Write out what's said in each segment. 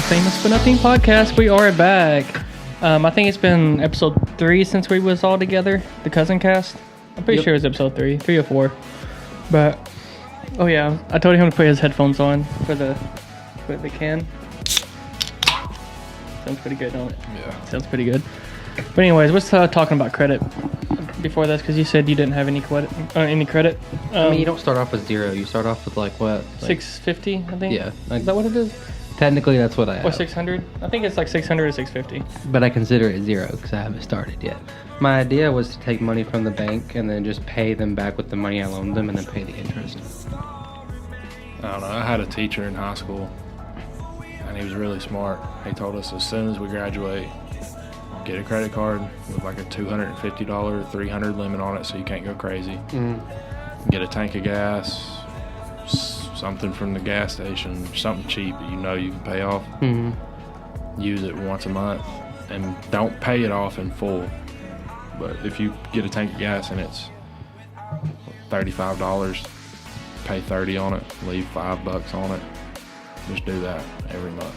Famous for Nothing podcast. We are back. I think it's been episode 3 since we was all together, the CousinCast. I'm pretty sure it was episode 3 or 4. But, oh yeah, I told him to put his headphones on for the can. Sounds pretty good, don't it? Yeah. Sounds pretty good. But anyways, we're talking about credit before this because you said you didn't have any credit. I mean, you don't start off with 0. You start off with like what? Like, 650, I think. Yeah. Is that what it is? Technically, that's what I have. Or 600? I think it's like 600 or 650. But I consider it 0 because I haven't started yet. My idea was to take money from the bank and then just pay them back with the money I loaned them and then pay the interest. I don't know. I had a teacher in high school, and he was really smart. He told us as soon as we graduate, get a credit card with like a $250, $300 limit on it so you can't go crazy. Get a tank of gas, something from the gas station, something cheap that you know you can pay off. Use it once a month, and don't pay it off in full. But if you get a tank of gas and it's $35, pay $30 on it, leave $5 on it. Just do that every month,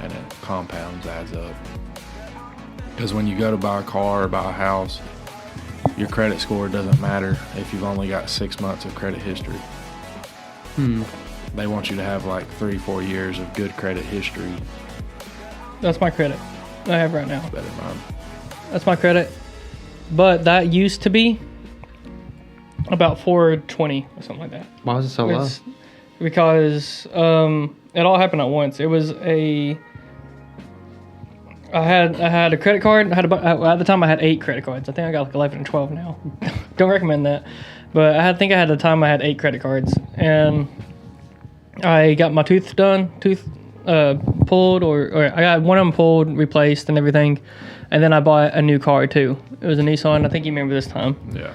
and it compounds, adds up. Because when you go to buy a car or buy a house, your credit score doesn't matter if you've only got 6 months of credit history. They want you to have like 3-4 years of good credit history. That's my credit I have right now. Better than mine. That's my credit. But that used to be about 420 or something like that. Why was it so low? Because it all happened at once. It was I had a credit card. At the time I had 8 credit cards. I think I got like 11 or 12 now. Don't recommend that. But I think I had 8 credit cards, and I got my tooth pulled, or I got one of them pulled, replaced, and everything. And then I bought a new car too. It was a Nissan. I think you remember this time. Yeah.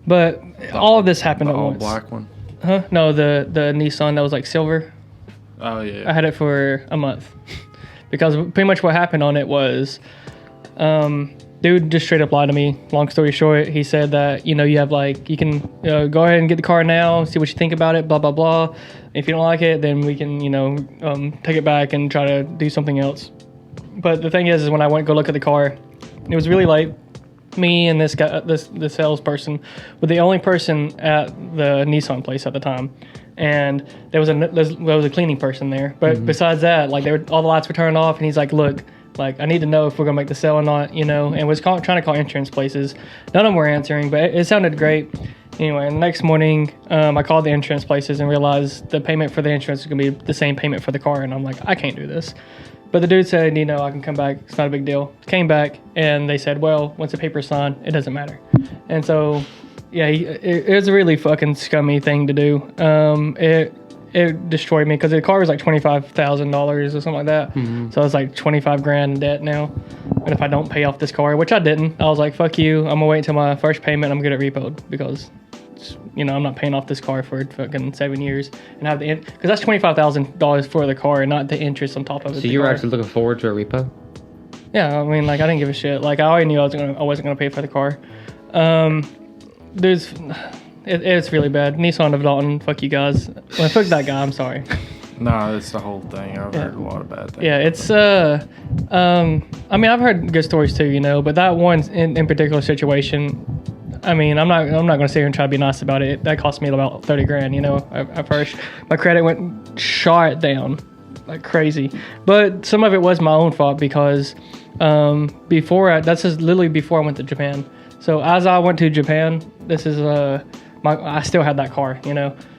But all of this happened at all once. black one. Huh? No, the Nissan that was like silver. Oh yeah. I had it for a month because pretty much what happened on it was, dude just straight up lied to me. Long story short, he said that you have you can go ahead and get the car now, see what you think about it, blah blah blah. If you don't like it, then we can take it back and try to do something else. But the thing is when I went to go look at the car, it was really late. Me and this guy, the salesperson, were the only person at the Nissan place at the time, and there was a cleaning person there. But besides that, all the lights were turned off, and he's like, "Look, I need to know if we're gonna make the sale or not," And was trying to call insurance places. None of them were answering, but it sounded great. Anyway, the next morning, I called the insurance places and realized the payment for the insurance was gonna be the same payment for the car, and I'm like, I can't do this. But the dude said, I can come back. It's not a big deal. Came back, and they said, well, once the paper's signed, it doesn't matter. And so, yeah, it was a really fucking scummy thing to do. It destroyed me because the car was like $25,000 or something like that. So I was like $25,000 in debt now. And if I don't pay off this car, which I didn't, I was like, fuck you. I'm gonna wait until my first payment. I'm gonna get it repoed because, I'm not paying off this car for fucking 7 years and have because that's $25,000 for the car and not the interest on top of it. So you were actually looking forward to a repo? Yeah, I mean, I didn't give a shit. I already knew I wasn't gonna pay for the car. It's really bad. Nissan of Dalton, fuck you guys. Well, fuck that guy. I'm sorry. Nah, that's the whole thing. I've heard a lot of bad things. Yeah, it's I mean, I've heard good stories too, but that one in particular situation, I mean, I'm not gonna sit here and try to be nice about it. That cost me about $30,000, At first, my credit went shot down like crazy. But some of it was my own fault because that's just literally before I went to Japan. So as I went to Japan, this is I still had that car,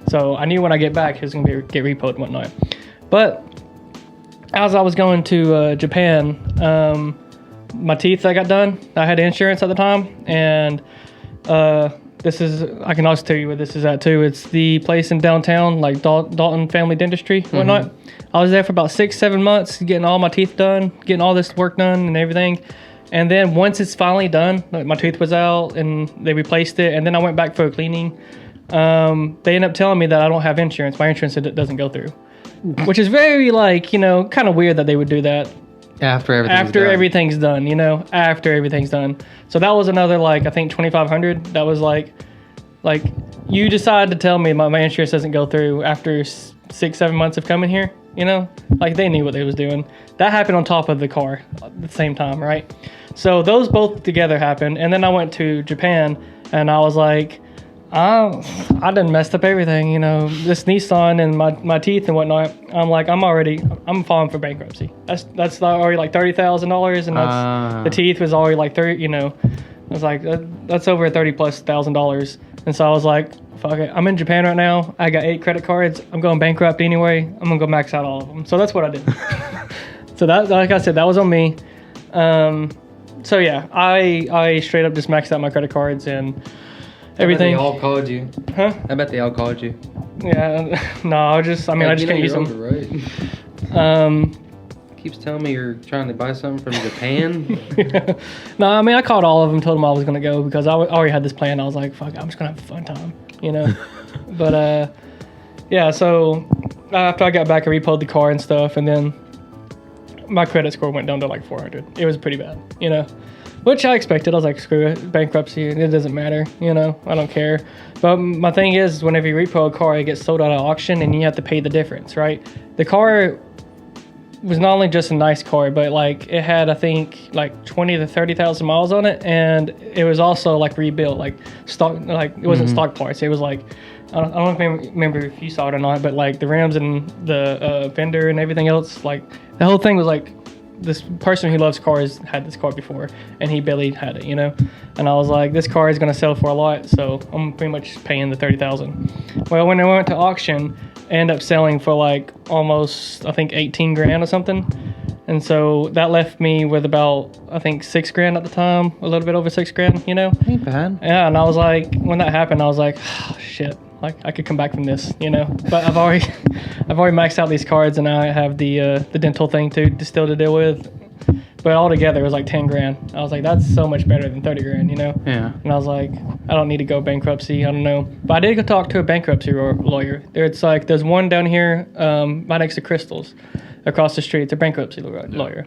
So I knew when I get back, it was going to get repoed and whatnot. But as I was going to Japan, my teeth, I got done. I had insurance at the time. And I can also tell you where this is at too. It's the place in downtown, like Dalton Family Dentistry and whatnot. I was there for about 6-7 months, getting all my teeth done, getting all this work done and everything. And then once it's finally done, my tooth was out and they replaced it. And then I went back for a cleaning. They ended up telling me that I don't have insurance. My insurance doesn't go through, which is very kind of weird that they would do that. After everything's done. After everything's done. So that was another I think $2,500. That was you decide to tell me my insurance doesn't go through after 6-7 months of coming here. you know? Like, they knew what they was doing. That happened on top of the car at the same time, right? So those both together happened. And then I went to Japan, and I was like, I done messed up everything, you know, this Nissan and my teeth and whatnot. I'm like, I'm falling for bankruptcy. That's already like $30,000, and that's the teeth was already like 30, you know. I was like, that's over $30,000+. And so I was like, fuck it. I'm in Japan right now. I got 8 credit cards. I'm going bankrupt anyway. I'm gonna go max out all of them. So that's what I did. So that, like I said, that was on me. So yeah, I straight up just maxed out my credit cards and everything. I bet they all called you. Huh? I bet they all called you. Yeah. No, I just can't use them. Right. Keeps telling me you're trying to buy something from Japan. Yeah. No, I mean, I called all of them, told them I was going to go because I already had this plan. I was like, fuck, I'm just going to have a fun time, you know? But, yeah, so after I got back, I repoed the car and stuff, and then my credit score went down to like 400. It was pretty bad, you know? Which I expected. I was like, screw it, bankruptcy, it doesn't matter, you know? I don't care. But my thing is, whenever you repo a car, it gets sold at an auction, and you have to pay the difference, right? The car was not only just a nice car, but like it had, I think, like 20 to 30,000 miles on it, and it was also like rebuilt, like stock, like it wasn't stock parts. It was like, I don't remember if you saw it or not, but like the rims and the fender and everything else, like the whole thing was like, this person who loves cars had this car before, and he barely had it, you know. And I was like, this car is gonna sell for a lot, so I'm pretty much paying the 30,000. Well, when I went to auction, I ended up selling for like almost, I think, 18 grand or something. And so that left me with about, I think, 6 grand at the time, a little bit over 6 grand, you know. Ain't bad. Yeah, and I was like, when that happened, I was like, oh, shit, like I could come back from this, you know. But I've already maxed out these cards, and now I have the dental thing to still to deal with. But altogether, it was like 10 grand. I was like, that's so much better than 30 grand, you know? Yeah. And I was like, I don't need to go bankruptcy. I don't know. But I did go talk to a bankruptcy lawyer. There's one down here right next to Crystal's across the street. It's a bankruptcy lawyer.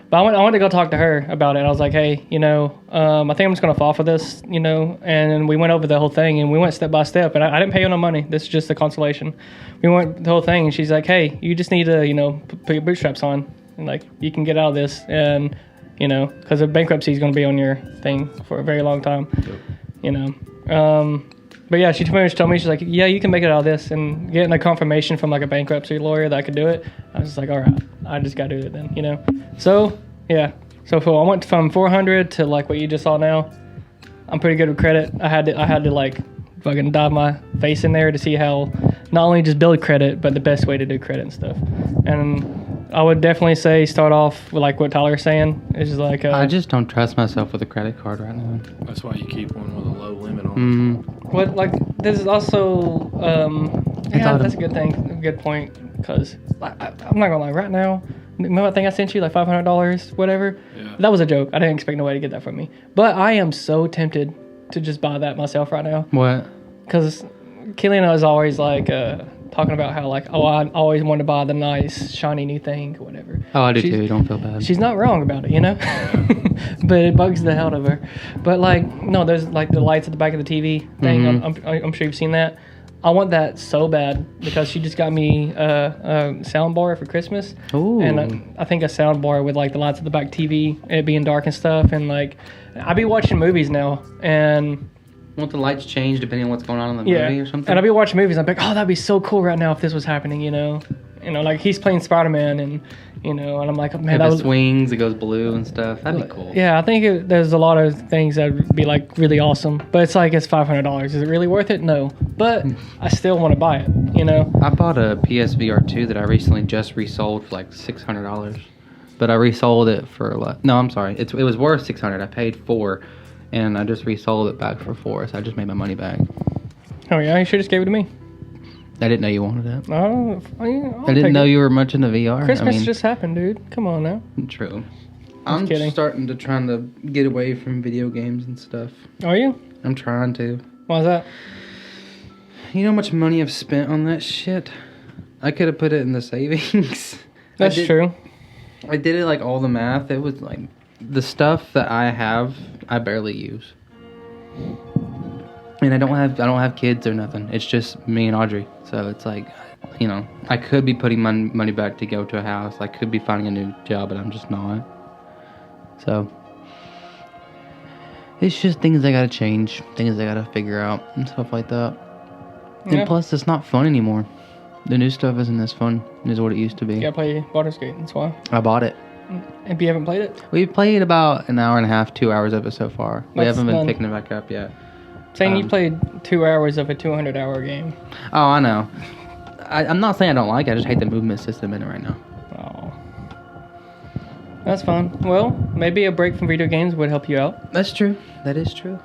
But I went to go talk to her about it. And I was like, hey, you know, I think I'm just going to fall for this, you know? And we went over the whole thing, and we went step by step. And I didn't pay her no money. This is just a consolation. We went the whole thing, and she's like, hey, you just need to, you know, put your bootstraps on. And like, you can get out of this, and you know, because the bankruptcy is going to be on your thing for a very long time. Yep. You know. But yeah, she pretty much told me, she's like, yeah, you can make it out of this, and getting a confirmation from like a bankruptcy lawyer that I could do it. I was just like, all right, I just got to do it then, you know. So yeah, so I went from 400 to like what you just saw now. I'm pretty good with credit. I had to like fucking dive my face in there to see how not only just build credit, but the best way to do credit and stuff. And I would definitely say start off with like what Tyler's saying. It's just like I just don't trust myself with a credit card right now. That's why you keep one with a low limit on it. What, like, this is also yeah, that's a good thing, a good point, because I'm not gonna lie, right now, remember that thing I sent you, like $500, whatever? Yeah. That was a joke. I didn't expect nobody to get that from me. But I am so tempted to just buy that myself right now. What? Because Killian is always like talking about how like, oh, I always want to buy the nice shiny new thing or whatever. Oh, I do too. You don't feel bad. She's not wrong about it, you know. But it bugs the hell out of her. But like, no, there's like the lights at the back of the TV thing. Mm-hmm. I'm sure you've seen that. I want that so bad because she just got me a sound bar for Christmas. Ooh. And I think a sound bar with like the lights at the back TV, it being dark and stuff. And like, I be watching movies now, and won't the lights change depending on what's going on in the movie or something? And I'll be watching movies, and I'm like, oh, that'd be so cool right now if this was happening, you know? You know, like he's playing Spider-Man, and, you know, and I'm like, man, if it swings, it goes blue and stuff. That'd be cool. Yeah, I think there's a lot of things that would be like really awesome, but it's like, it's $500. Is it really worth it? No. But I still want to buy it, you know? I bought a PSVR 2 that I recently just resold for like $600. But I resold it for like, no, I'm sorry. It was worth $600. I paid $400. And I just resold it back for $400, so I just made my money back. Oh yeah, you should just gave it to me. I didn't know you wanted it. Oh, I didn't know you were much into VR. Christmas just happened, dude. Come on now. True. I'm starting to trying to get away from video games and stuff. Are you? I'm trying to. Why is that? You know how much money I've spent on that shit? I could have put it in the savings. That's true. I did it like all the math. It was like the stuff that I have, I barely use. And I don't have kids or nothing. It's just me and Audrey. So it's like you know, I could be putting money back to go to a house. I could be finding a new job, but I'm just not. So it's just things I gotta change, things I gotta figure out, and stuff like that. Yeah. And plus, it's not fun anymore. The new stuff isn't as fun as what it used to be. You gotta play Baldur's Gate, that's why. I bought it. If you haven't played it? We've played about an hour and a half, 2 hours of it so far. We That's haven't been done. picking it back up yet. Saying you played 2 hours of a 200-hour game. Oh, I know. I'm not saying I don't like it. I just hate the movement system in it right now. Oh. That's fun. Well, maybe a break from video games would help you out. That's true. That is true.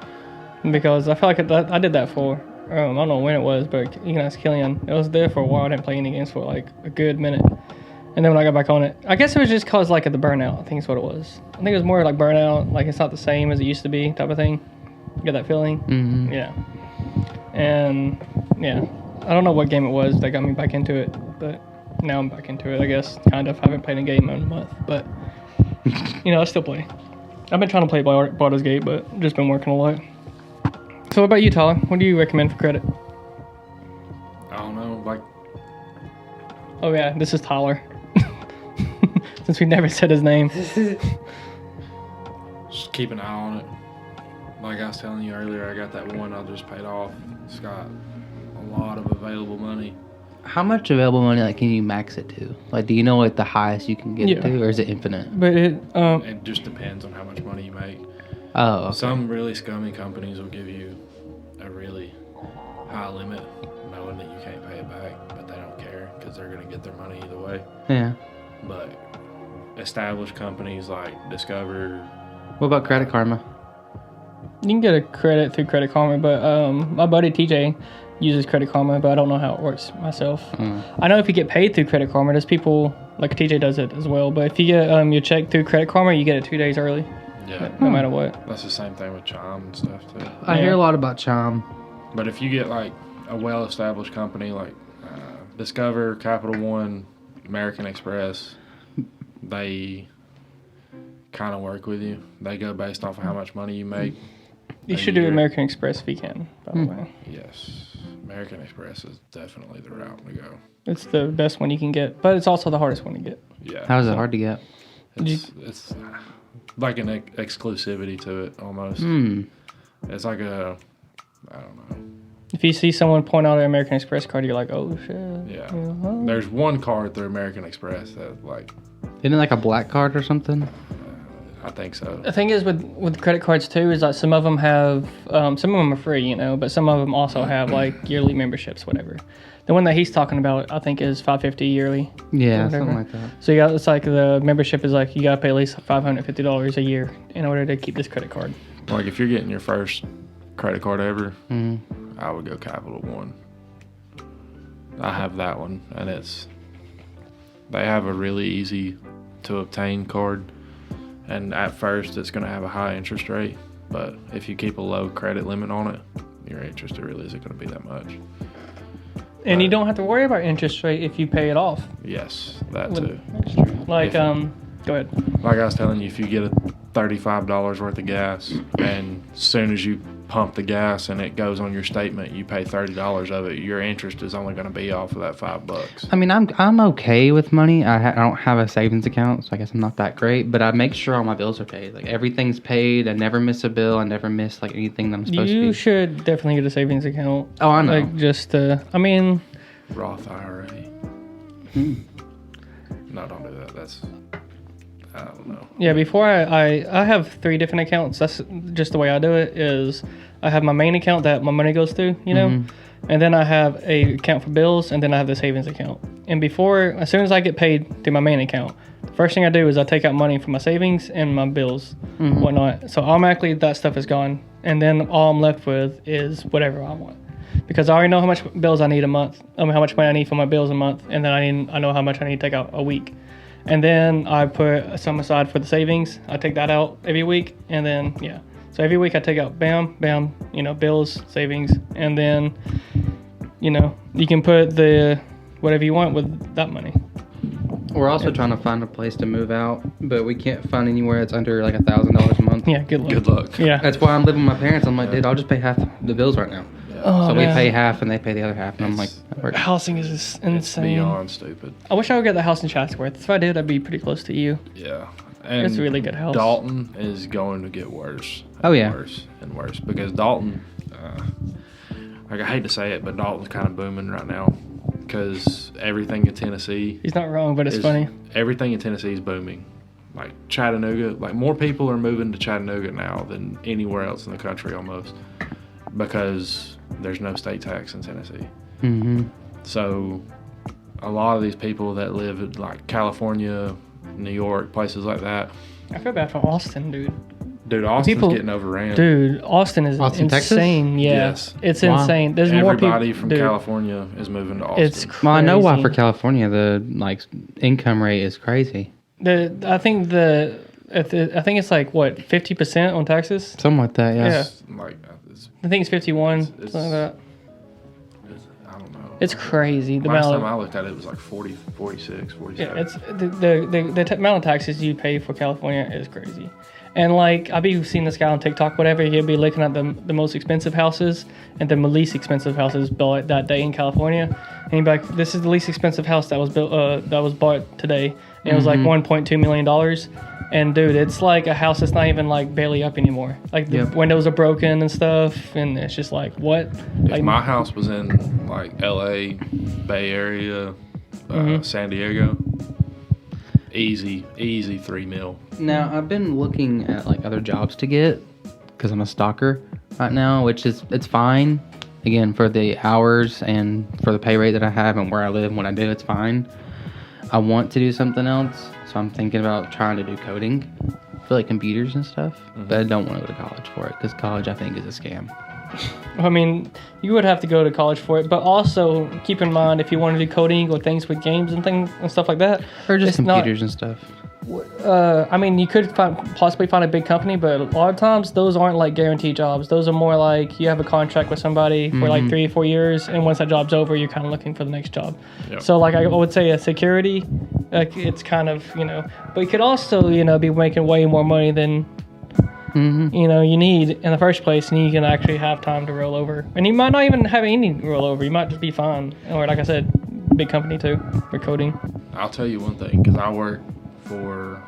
Because I feel like I did that for, I don't know when it was, but you can ask Killian. It was there for a while. I didn't play any games for like a good minute. And then when I got back on it, I guess it was just cause like of the burnout. I think is what it was. I think it was more like burnout, like it's not the same as it used to be type of thing. You get that feeling? Mm-hmm. Yeah. And yeah, I don't know what game it was that got me back into it, but now I'm back into it, I guess. Kind of. I haven't played a game in a month, but you know, I still play. I've been trying to play Baldur's Gate, but just been working a lot. So what about you, Tyler? What do you recommend for credit? I don't know, like, Oh yeah, this is Tyler. Since we never said his name. just keep an eye on it. Like I was telling you earlier, I got that one I just paid off. It's got a lot of available money. How much available money like can you max it to? Like, do you know like the highest you can get it Yeah. to, or is it infinite? But It just depends on how much money you make. Oh, okay. Some really scummy companies will give you a really high limit, knowing that you can't pay it back, but they don't care because they're going to get their money either way. Yeah. But established companies like Discover, What about Credit Karma? you can get a credit through Credit Karma, but my buddy TJ uses Credit Karma, but I don't know how it works myself. I know if you get paid through Credit Karma, there's people like TJ does it as well. But if you get your check through Credit Karma, you get it 2 days early, yeah, no matter what. that's the same thing with Chime and stuff too. I hear a lot about Chime. But if you get like a well-established company like Discover, Capital One, American Express, they kind of work with you. They go based off of how much money you make. You a should do year. American Express if you can, by the way. Yes, American Express is definitely the route to go. It's the best one you can get, but it's also the hardest one to get. Yeah, How is it hard to get? it's like an exclusivity to it almost. It's like a, I don't know. If you see someone point out an American Express card, you're like, oh shit. Yeah, You know, there's one card through American Express that like, Isn't it like a black card or something? I think so. The thing is with credit cards too is that some of them have some of them are free, you know, but some of them also have like yearly memberships, whatever. The one that he's talking about, I think, is $550 yearly. Yeah, Whatever. something like that. So it's like the membership is like you gotta pay at least $550 a year in order to keep this credit card. Like if you're getting your first credit card ever, I would go Capital One. I have that one, and they have a really easy to obtain card. And at first, it's going to have a high interest rate. But if you keep a low credit limit on it, your interest really isn't going to be that much. And you don't have to worry about interest rate if you pay it off. Yes, that too. That's true. Like, go ahead. Like I was telling you, if you get a $35 worth of gas, and as soon as you pump the gas and it goes on your statement, you pay $30 of it, your interest is only going to be off of that $5. I mean, I'm okay with money. I don't have a savings account, so I guess I'm not that great. But I make sure all my bills are paid. Like everything's paid. I never miss a bill. I never miss like anything that I'm supposed to You be. should definitely get a savings account. Oh, I know. Like just, I mean, Roth IRA. No, don't do that. That's, I don't know. yeah. Before I have 3 different accounts. That's just the way I do it. Is I have my main account that my money goes through, you know, and then I have a account for bills, and then I have the savings account. And as soon as I get paid through my main account, the first thing I do is I take out money from my savings and my bills, whatnot. So automatically that stuff is gone, and then all I'm left with is whatever I want. Because I already know how much bills I need a month. I mean, how much money I need for my bills a month, and then I know how much I need to take out a week. And then I put some aside for the savings. I take that out every week, and then yeah. So every week I take out bam, bam, you know, bills, savings, and then you know you can put the whatever you want with that money. We're also trying to find a place to move out, but we can't find anywhere that's under like $1,000 a month. Yeah, good luck. Good luck. Yeah, That's why I'm living with my parents. I'm like, dude, I'll just pay half the bills right now. Yeah. Oh, so man. we pay half and they pay the other half. And I'm like, that works. Housing is It's insane. beyond stupid. I wish I would get the house in Chatsworth. If I did, I'd be pretty close to you. Yeah. And It's a really good house. Dalton is going to get worse. Oh, yeah. Worse and worse because Dalton, like I hate to say it, but Dalton's kind of booming right now because everything in Tennessee. He's not wrong, but it's funny. Everything in Tennessee is booming. Like Chattanooga, like more people are moving to Chattanooga now than anywhere else in the country almost because there's no state tax in Tennessee. Mm-hmm. So a lot of these people that live in like California, New York, places like that. I feel bad for Austin, dude. Dude, Austin's People- getting overran. Dude, Austin is Austin, Texas? insane. Yeah, Yes. it's Wow. insane. There's more people. Everybody from dude, California is moving to Austin. It's crazy. Well, I know why for California the like income rate is crazy. I think it's like what 50% on taxes. Something like that. Yeah. Yeah. It's like, I think it's 51. It's- Something like that. I don't know. It's crazy. The Last amount time of, I looked at it, it was like 40, 46, 47. yeah, it's the amount of taxes you pay for California is crazy. And like I've been seeing this guy on TikTok, whatever. He'll be looking at the most expensive houses and the least expensive houses built that day in California. And he'd be like, "This is the least expensive house that was built that was bought today." And it was like $1.2 million. And dude, it's like a house that's not even like barely up anymore. Like the windows are broken and stuff, and it's just like what? If Like, my house was in like L.A., Bay Area, San Diego, easy $3 million. Now I've been looking at like other jobs to get because I'm a stalker right now, which is it's fine. Again, for the hours and for the pay rate that I have and where I live and what I do, it's fine. I want to do something else, so I'm thinking about trying to do coding for like computers and stuff. But I don't want to go to college for it because college I think is a scam. I mean, you would have to go to college for it, but also keep in mind if you want to do coding or things with games and things and stuff like that, Or just it's not- computers and stuff. I mean, you could possibly find a big company, but a lot of times those aren't like guaranteed jobs. Those are more like you have a contract with somebody for like 3 or 4 years, and once that job's over, you're kind of looking for the next job. Yep. So like I would say a security, like it's kind of but you could also be making way more money than you need in the first place, and you can actually have time to roll over, and you might not even have any rollover. You might just be fine, or like I said, big company too for coding. I'll tell you one thing, because I work for,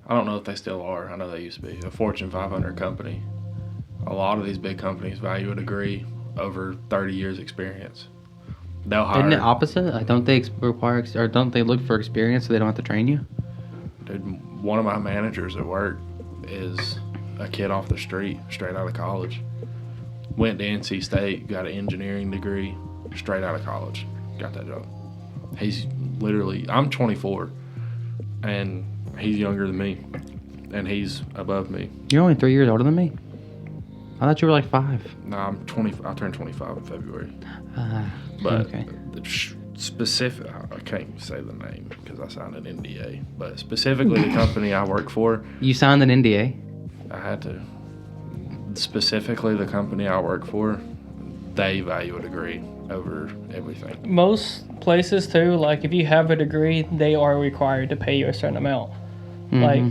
I don't know if they still are, I know they used to be, a Fortune 500 company. A lot of these big companies value a degree over 30 years experience. They'll hire. Isn't it opposite? Like, don't they require or don't they look for experience so they don't have to train you? Dude, one of my managers at work is a kid off the street, straight out of college. Went to NC State, got an engineering degree, straight out of college. Got that job. He's literally, I'm 24, and he's younger than me, and he's above me. You're only 3 years older than me. I thought you were like 5. No, I'm 20. I turned 25 in February. But okay. specific, I can't even say the name because I signed an NDA. But specifically, the company I work for, You signed an NDA? I had to. Specifically, the company I work for, they value a degree over everything. Most places too, like if you have a degree, they are required to pay you a certain amount. Like,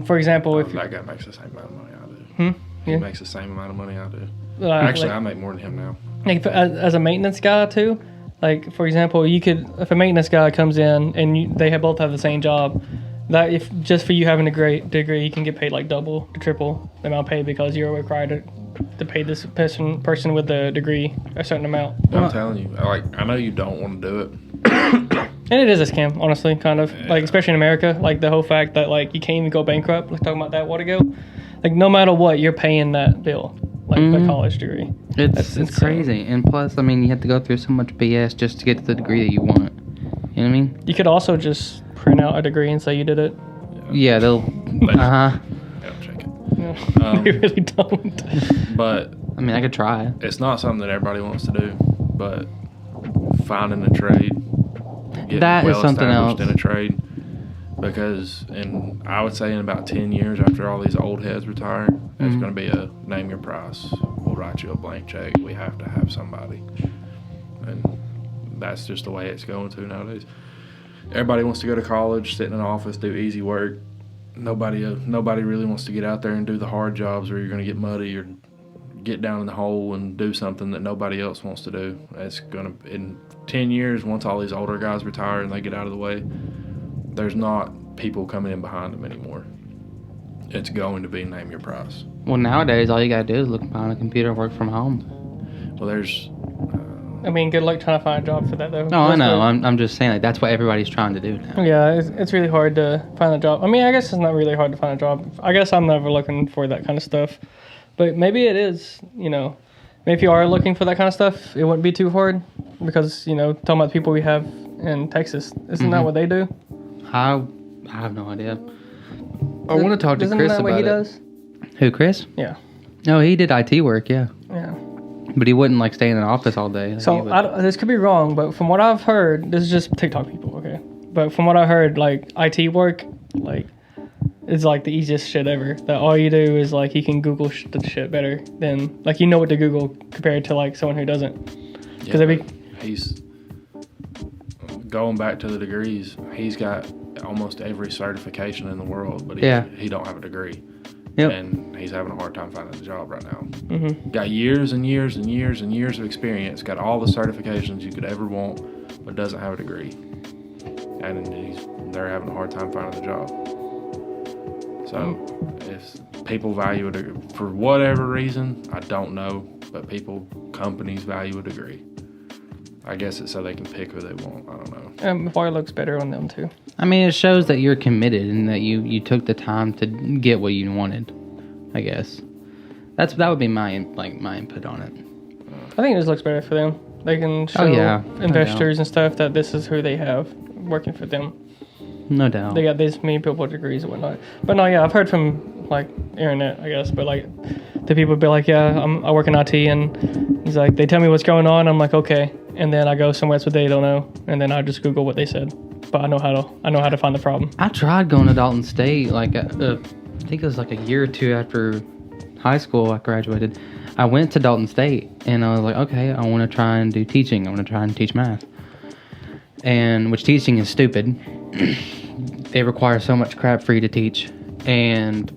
for example, if That guy makes the same amount of money I do. He Yeah. makes the same amount of money I do. Actually, Actually, I make more than him now. like as a maintenance guy too, like for example, you could if a maintenance guy comes in and they both have the same job, that if just for you having a great degree, you can get paid like double to triple the amount paid because you're required to pay this person with a degree a certain amount. I'm telling you, like I know you don't want to do it. And it is a scam, honestly, kind of like especially in America, like the whole fact that like you can't even go bankrupt. Like talking about that a while ago, like no matter what, you're paying that bill, like the college degree. It's insane. crazy. And plus, I mean, you have to go through so much BS just to get to the degree that you want. You know what I mean? You could also just print out a degree and say you did it. Yeah, they'll. Yeah, check it. Yeah. They really don't. But I mean, I could try it. it's not something that everybody wants to do. But finding a trade, getting That is well something established else. in a trade, because I would say in about 10 years after all these old heads retire, it's going to be a name your price. We'll write you a blank check. We have to have somebody, and that's just the way it's going to nowadays. Everybody wants to go to college, sit in an office, do easy work. Nobody really wants to get out there and do the hard jobs where you're going to get muddy or get down in the hole and do something that nobody else wants to do. It's going to, in 10 years, once all these older guys retire and they get out of the way, there's not people coming in behind them anymore. It's going to be name your price. Well, nowadays, all you got to do is look behind a computer and work from home. Well, there's... I mean, good luck trying to find a job for that, though. No, I know. I'm just saying, like, that's what everybody's trying to do now. Yeah, it's really hard to find a job. I mean, I guess it's not really hard to find a job. I guess I'm never looking for that kind of stuff. But maybe it is, you know. Maybe if you are looking for that kind of stuff, it wouldn't be too hard. Because, you know, talking about the people we have in Texas, isn't that what they do? I have no idea. I want to talk to Chris about it. Isn't that what he does? Who, Chris? Yeah. No, he did IT work, yeah. Yeah. But he wouldn't, like, stay in an office all day. So, this could be wrong, but from what I've heard, this is just TikTok people, okay? But from what I heard, like, IT work, like, is, like, the easiest shit ever. That all you do is, like, you can Google the shit better than, like, you know what to Google compared to, like, someone who doesn't. Because he's going back to the degrees. He's got almost every certification in the world, but he don't have a degree. Yep. And he's having a hard time finding a job right now. Mm-hmm. Got years and years and years and years of experience. Got all the certifications you could ever want, but doesn't have a degree. And they're having a hard time finding a job. So if people value it for whatever reason, I don't know, but companies value a degree. I guess it's so they can pick who they want. I don't know. And bar looks better on them too. I mean, it shows that you're committed and that you took the time to get what you wanted. I guess that would be my input on it. I think it just looks better for them. They can show investors and stuff that this is who they have working for them. No doubt. They got this many people with degrees and whatnot. But no, yeah, I've heard from like internet, I guess. But like the people be like, yeah, I work in IT, and he's like, they tell me what's going on. I'm like, okay, and then I go somewhere else what they don't know, and then I just Google what they said. But I know how to find the problem. I tried going to Dalton State, like I think it was like a year or two after high school. I graduated. I went to Dalton State, and I was like, okay, I want to try and do teaching. I want to try and teach math, and which teaching is stupid. They require so much crap for you to teach, and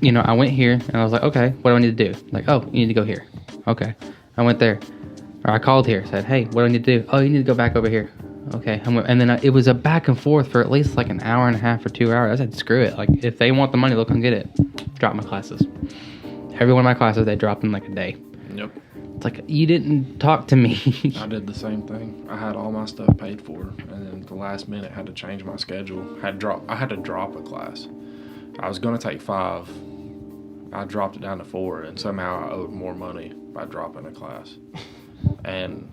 you know, I went here and I was like, okay, what do I need to do? Like, oh, you need to go here. Okay, I went there, or I called here, said, hey, what do I need to do? Oh, you need to go back over here. Okay, and then it was a back and forth for at least like an hour and a half or 2 hours. I said, screw it. Like, if they want the money, they'll come get it. Drop my classes. Every one of my classes, they dropped in like a day. Yep. It's like, you didn't talk to me. I did the same thing. I had all my stuff paid for, and then at the last minute, had to change my schedule. I had to drop a class. I was going to take 5. I dropped it down to 4, and somehow I owed more money by dropping a class. And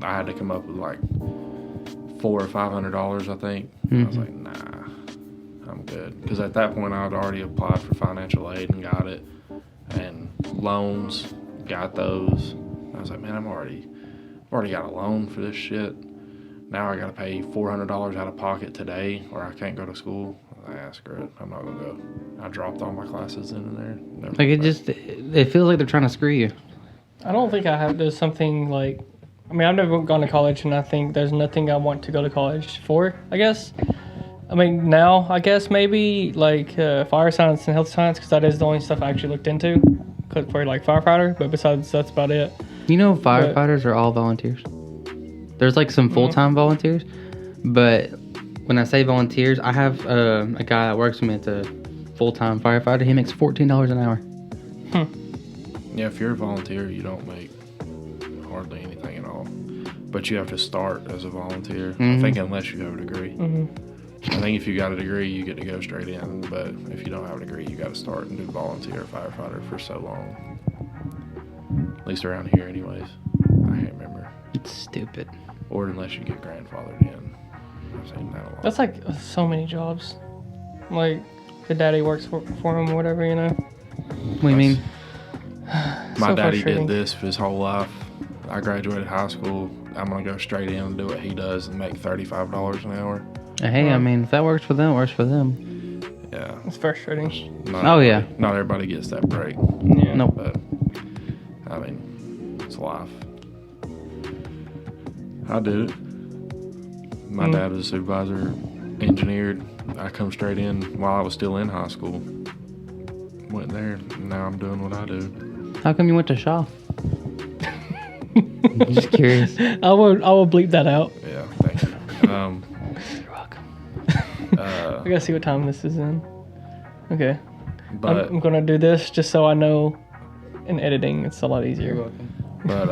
I had to come up with like $400 or $500, I think. Mm-hmm. I was like, nah, I'm good. Because at that point, I had already applied for financial aid and got it, and loans, got those. I was like, man, I've already got a loan for this shit. Now I got to pay $400 out of pocket today, or I can't go to school. I was like, screw it, I'm not gonna go. I dropped all my classes in and there. Like it feels like they're trying to screw you. I don't think there's something like, I mean, I've never gone to college, and I think there's nothing I want to go to college for, I guess. I mean, now, I guess maybe, like, fire science and health science, because that is the only stuff I actually looked into, for, like, firefighter, but besides, that's about it. You know, firefighters are all volunteers. There's, like, some full-time volunteers, but when I say volunteers, I have a guy that works with me that's a full-time firefighter. He makes $14 an hour. Yeah, if you're a volunteer, you don't make hardly anything at all. But you have to start as a volunteer. Mm-hmm. I think unless you have a degree. Mm-hmm. I think if you got a degree, you get to go straight in. But if you don't have a degree, you got to start and do volunteer firefighter for so long. At least around here anyways. I can't remember. It's stupid. Or unless you get grandfathered in. I've seen that a lot. That's like so many jobs. Like, the daddy works for him or whatever, you know? What do you mean? My daddy did this for his whole life. I graduated high school. I'm going to go straight in and do what he does and make $35 an hour. Hey, I mean, if that works for them, it works for them. Yeah. It's frustrating. Yeah. Not everybody gets that break. Yeah. Nope. But, I mean, it's life. I did it. My dad was a supervisor, engineered. I come straight in while I was still in high school. Went there, and now I'm doing what I do. How come you went to Shaw? I'm just curious. I will bleep that out. Yeah, thank you. You're welcome. I gotta see what time this is in. Okay. But I'm gonna do this just so I know in editing it's a lot easier. You're welcome. but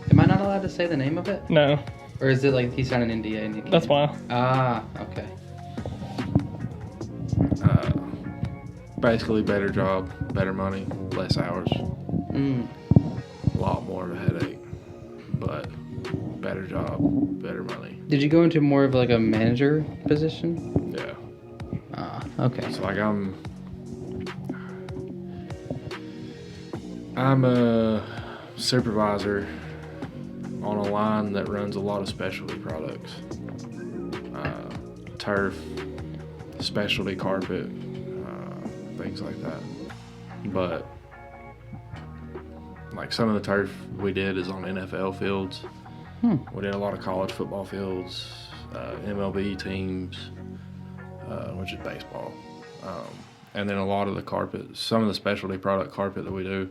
Am I not allowed to say the name of it? No, Or is it like he signed an NDA? And he that's why. Ah, okay. basically better job, better money, less hours, Mm. a lot more of a headache, but better job, better money. Did you go into more of like a manager position? Yeah. Ah, okay. So like I'm a supervisor on a line that runs a lot of specialty products, turf, specialty carpet, things like that. But like some of the turf we did is on NFL fields. We did a lot of college football fields, MLB teams, which is baseball. And then a lot of the carpet, some of the specialty product carpet that we do,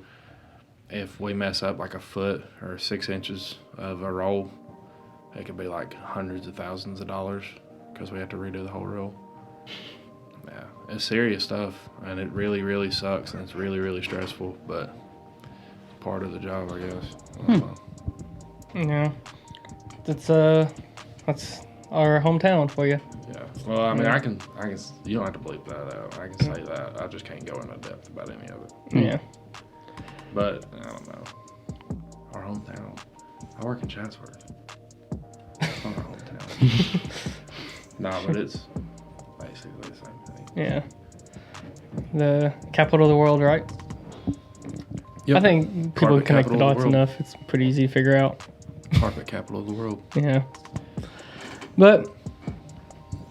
if we mess up like a foot or 6 inches of a roll, it could be like hundreds of thousands of dollars because we have to redo the whole roll. Yeah, it's serious stuff, and it really, really sucks, and it's really, really stressful, but part of the job, I guess. I don't know. Yeah. That's our hometown for you. Yeah. Well, I mean, I can. You don't have to bleep that out. I can say that. I just can't go into depth about any of it. Yeah. But I don't know. Our hometown. I work in Chatsworth. It's not our hometown. Nah, but it's basically the same thing. Yeah. The capital of the world, right? Yep. I think people Carpet connect the capital of dots the world. enough. It's pretty easy to figure out. Carpet capital of the world. Yeah. But,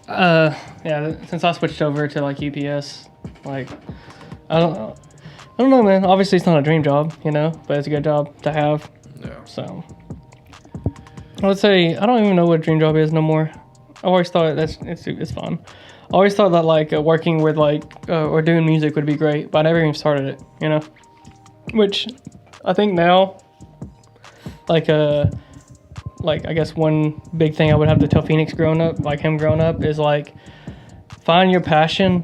yeah, since I switched over to like UPS, like, I don't know, man. Obviously, it's not a dream job, you know, but it's a good job to have. Yeah. So, I would say I don't even know what a dream job is no more. I always thought it's fun. I always thought that like working with like or doing music would be great, but I never even started it, you know. Which I think now, like I guess one big thing I would have to tell Phoenix growing up, like him growing up, is like find your passion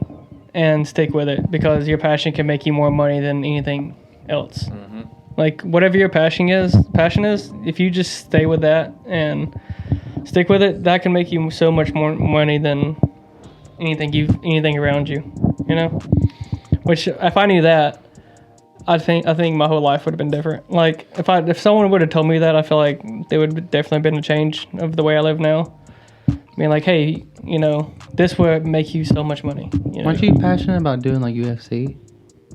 and stick with it, because your passion can make you more money than anything else. Mm-hmm. Like whatever your passion is, if you just stay with that and stick with it, that can make you so much more money than anything around you, you know. Which if I knew that, I think my whole life would have been different. Like if someone would have told me that, I feel like there would definitely been a change of the way I live now. Being like, hey, you know, this would make you so much money. You know? Aren't you passionate about doing like UFC?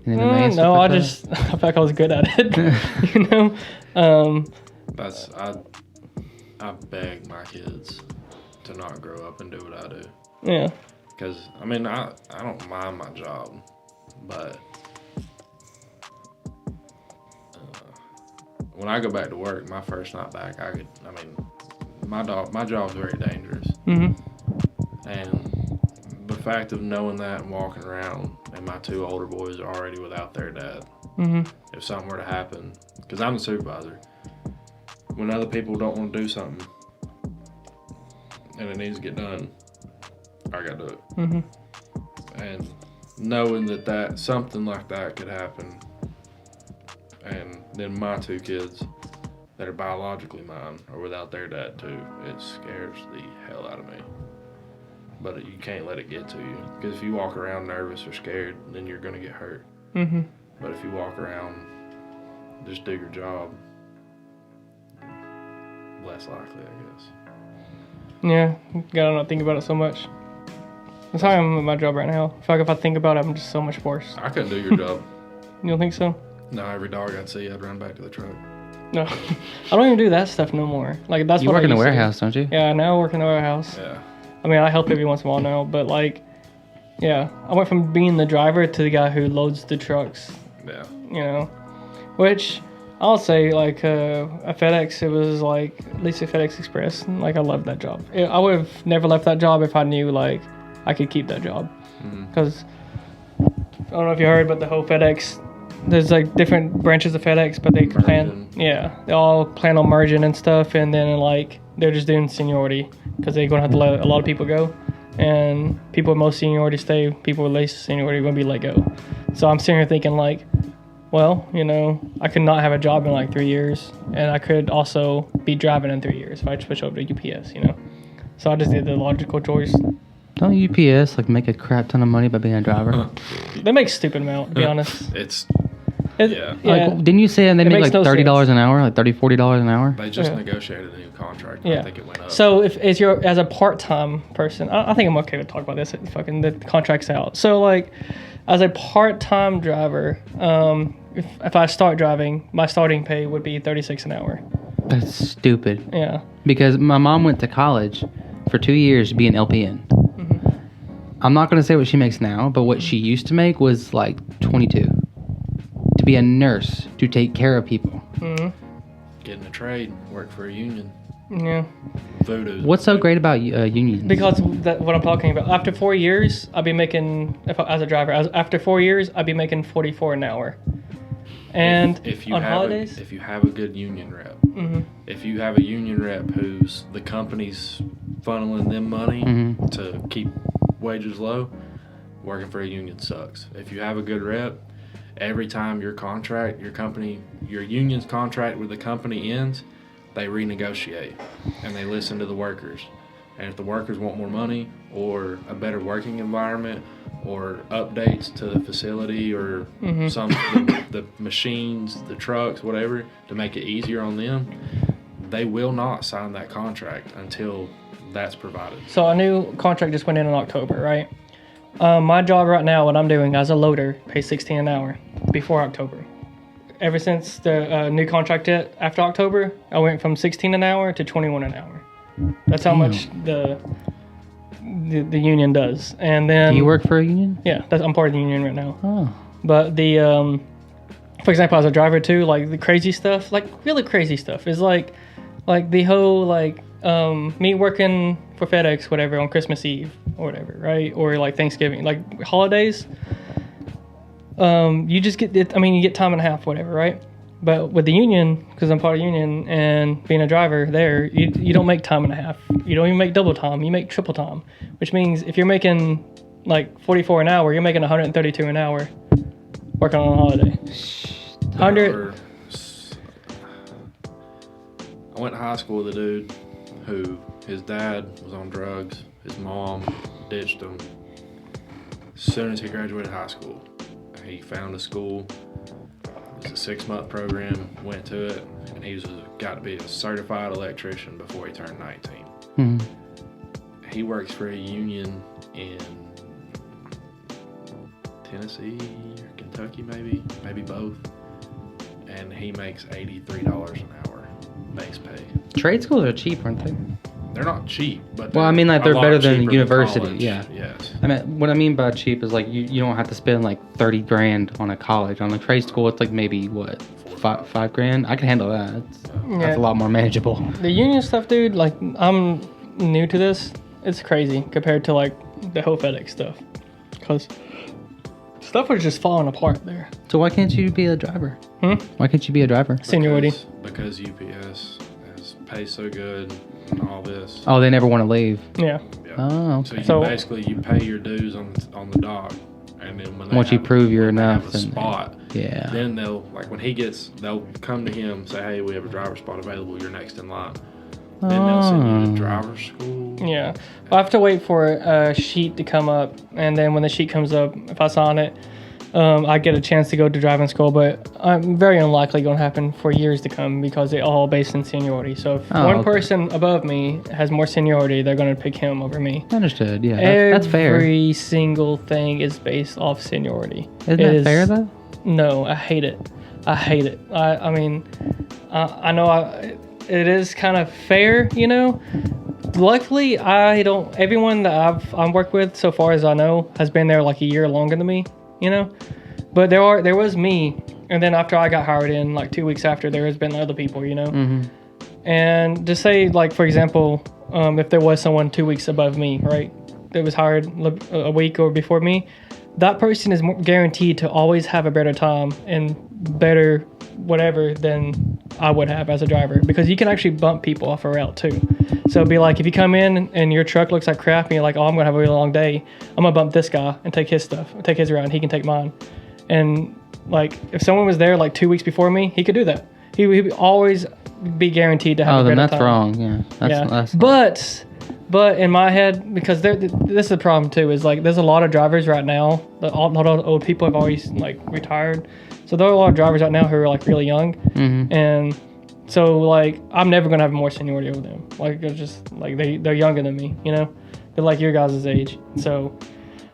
And MMA and stuff No, like I that? feel like I was good at it. You know. I beg my kids to not grow up and do what I do. Yeah. Because, I mean, I don't mind my job, but when I go back to work, my first night back, my job's very dangerous. Mm-hmm. And the fact of knowing that and walking around, and my 2 older boys are already without their dad, Mm-hmm. if something were to happen, because I'm the supervisor, when other people don't want to do something and it needs to get done, I got to do it. Mm-hmm. And knowing that something like that could happen, and then my 2 kids that are biologically mine are without their dad too, it scares the hell out of me. But you can't let it get to you, because if you walk around nervous or scared, then you're going to get hurt. Mm-hmm. But if you walk around, just do your job, less likely, I guess. Yeah, gotta not think about it so much. That's how I'm at my job right now. I feel like if I think about it, I'm just so much worse. I couldn't do your job. You don't think so? No, every dog I'd see, I'd run back to the truck. No, I don't even do that stuff no more. Like that's You what work I in the used to do. warehouse, don't you? Yeah, now I work in the warehouse. Yeah. I mean, I help every once in a while now, but like, yeah, I went from being the driver to the guy who loads the trucks. Yeah. You know, which I'll say like a FedEx, it was like at least a FedEx Express. Like I loved that job. I would have never left that job if I knew like I could keep that job. Because I don't know if you heard, but the whole FedEx there's like different branches of FedEx, but they plan. Yeah, they all plan on merging and stuff, and then like they're just doing seniority because they're gonna have to let a lot of people go, and people with most seniority stay. People with least seniority are gonna be let go. So I'm sitting here thinking like, well, you know, I could not have a job in like 3 years, and I could also be driving in 3 years if I switch over to UPS, you know. So I just did the logical choice. Don't UPS like make a crap ton of money by being a driver? They make a stupid amount, to be honest. Yeah. Like, didn't you say they make like $30 an hour, like $40 an hour? They just negotiated a new contract. Yeah. I think it went up. So if you're as a part-time person, I think I'm okay to talk about this. Fucking the contract's out. So like, as a part-time driver, if I start driving, my starting pay would be $36 an hour. That's stupid. Yeah. Because my mom went to college for 2 years to be an LPN. I'm not going to say what she makes now, but what she used to make was like 22. To be a nurse, to take care of people. Get in a trade, work for a union. Yeah. Voodoo. What's so great about unions? Because what I'm talking about. After 4 years, I'd be making, as a driver, after 4 years, I'd be making $44 an hour. And if you on have holidays? if you have a good union rep, if you have a union rep who's the company's funneling them money to keep wages low, working for a union sucks. If you have a good rep, every time your union's contract with the company ends, they renegotiate and they listen to the workers. And if the workers want more money or a better working environment or updates to the facility or the machines, the trucks, whatever, to make it easier on them, they will not sign that contract until that's provided. So a new contract just went in October, right? My job right now, what I'm doing as a loader, pays $16 an hour before October. Ever since the new contract hit after October, I went from $16 an hour to $21 an hour. That's how much the union does. And then, do you work for a union? Yeah, I'm part of the union right now. Oh. But for example, as a driver too, like the crazy stuff, like really crazy stuff, is like the whole me working for FedEx, whatever, on Christmas Eve or whatever, right? Or like Thanksgiving, like holidays. You just get you get time and a half, whatever, right? But with the union, because I'm part of the union and being a driver there, you don't make time and a half. You don't even make double time. You make triple time, which means if you're making like 44 an hour, you're making 132 an hour working on a holiday. 100. I went to high school with a dude who his dad was on drugs. His mom ditched him. As soon as he graduated high school, he found a school. It was a 6-month program, went to it, and he got to be a certified electrician before he turned 19. He works for a union in Tennessee or Kentucky, maybe both, and he makes $83 an hour base pay. Trade schools are cheap, aren't they? They're not cheap, but well, I mean, like they're better than university. College. Yeah. Yes. I mean, what I mean by cheap is like you don't have to spend like 30 grand on a college. On a trade school, it's like maybe what, five grand. I can handle that. That's a lot more manageable. The union stuff, dude. Like I'm new to this. It's crazy compared to like the whole FedEx stuff, because stuff was just falling apart there. So why can't you be a driver? Why can't you be a driver? Seniority. Because UPS pays so good. And all this. Oh, they never want to leave. Yeah. Oh, okay. So basically you pay your dues on the dock, and then when once you prove you're enough, a spot, then they'll they'll come to him and say, hey, we have a driver spot available. You're next in line. Then they'll send you to driver's school. Yeah. I have to wait for a sheet to come up, and then when the sheet comes up, if I sign it, I get a chance to go to driving school, but I'm very unlikely going to happen for years to come because they're all based in seniority. So if one person above me has more seniority, they're going to pick him over me. Understood. Yeah, that's fair. Every single thing is based off seniority. Isn't that fair though? No, I hate it. I mean, I know it is kind of fair, you know. Luckily, everyone that I've worked with so far as I know has been there like a year longer than me. You know, but there was me, and then after I got hired in, like 2 weeks after, there has been other people, you know. And to say, like, for example, if there was someone 2 weeks above me, right, that was hired a week or before me, that person is more guaranteed to always have a better time and better whatever than I would have as a driver, because you can actually bump people off a route too. So it'd be like, if you come in and your truck looks like crap and you're like, oh, I'm gonna have a really long day, I'm gonna bump this guy and take his stuff, take his route, and he can take mine. And like, if someone was there like 2 weeks before me, he could do that. He would always be guaranteed to have a better time. Oh, then that's wrong. Yeah. That's But in my head, because this is the problem too, is like there's a lot of drivers right now. Not all the old people have always like retired, so there are a lot of drivers right now who are like really young, and so like I'm never gonna have more seniority over them. Like it's just like they're younger than me, you know, they're like your guys' age. So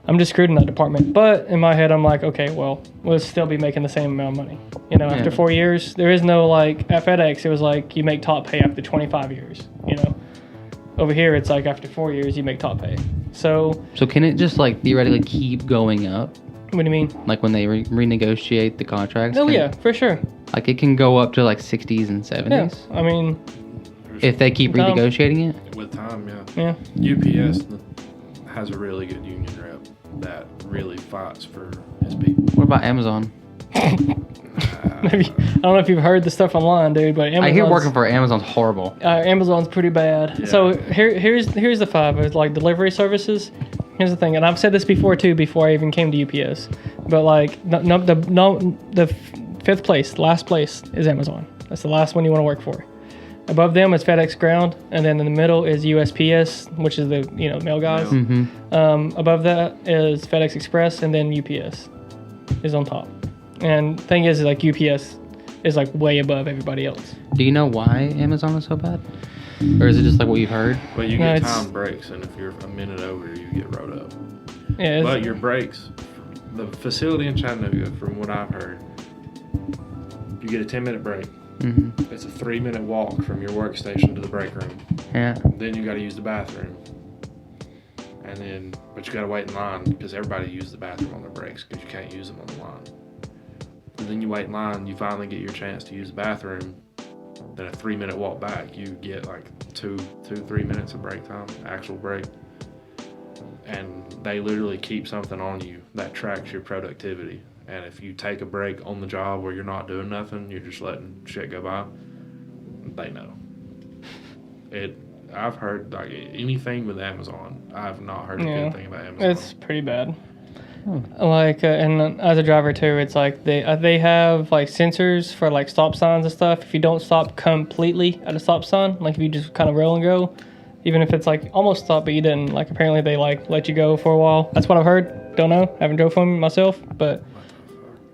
I'm just screwed in that department. But in my head, I'm like, okay, well, we'll still be making the same amount of money. You know, after 4 years, there is no like at FedEx. It was like you make top pay after 25 years. You know. Over here, it's like after 4 years, you make top pay. So can it just like theoretically keep going up? What do you mean? Like when they renegotiate the contracts? Oh, yeah, for sure. Like it can go up to like 60s and 70s? Yeah, I mean... If they keep renegotiating it? With time, yeah. Yeah. UPS has a really good union rep that really fights for his people. What about Amazon? Maybe, I don't know if you've heard the stuff online, dude, but I hear working for Amazon's horrible. Amazon's pretty bad. Yeah. So here's the five. It's like delivery services. Here's the thing, and I've said this before too, before I even came to UPS. But like, the fifth place, last place is Amazon. That's the last one you want to work for. Above them is FedEx Ground, and then in the middle is USPS, which is the mail guys. Mm-hmm. Above that is FedEx Express, and then UPS is on top. And thing is like UPS is like way above everybody else. Do you know why Amazon is so bad? Or is it just like what you've heard? Well, you get time breaks, and if you're a minute over, you get wrote up. Yeah. But your breaks, the facility in Chattanooga, from what I've heard, you get a 10-minute break. Mm-hmm. It's a 3-minute walk from your workstation to the break room. Yeah. Then you got to use the bathroom. But you got to wait in line because everybody uses the bathroom on their breaks because you can't use them on the line. And then you wait in line, you finally get your chance to use the bathroom. Then a 3-minute walk back, you get like 3 minutes of break time, actual break. And they literally keep something on you that tracks your productivity. And if you take a break on the job where you're not doing nothing, you're just letting shit go by, they know. I've heard like anything with Amazon. I've not heard a good thing about Amazon. It's pretty bad. Like, and as a driver too, it's like they have like sensors for like stop signs and stuff. If you don't stop completely at a stop sign, like if you just kind of roll and go, even if it's like almost stop but you didn't, like apparently they like let you go for a while. That's what I've heard. Don't know. Haven't drove for myself, but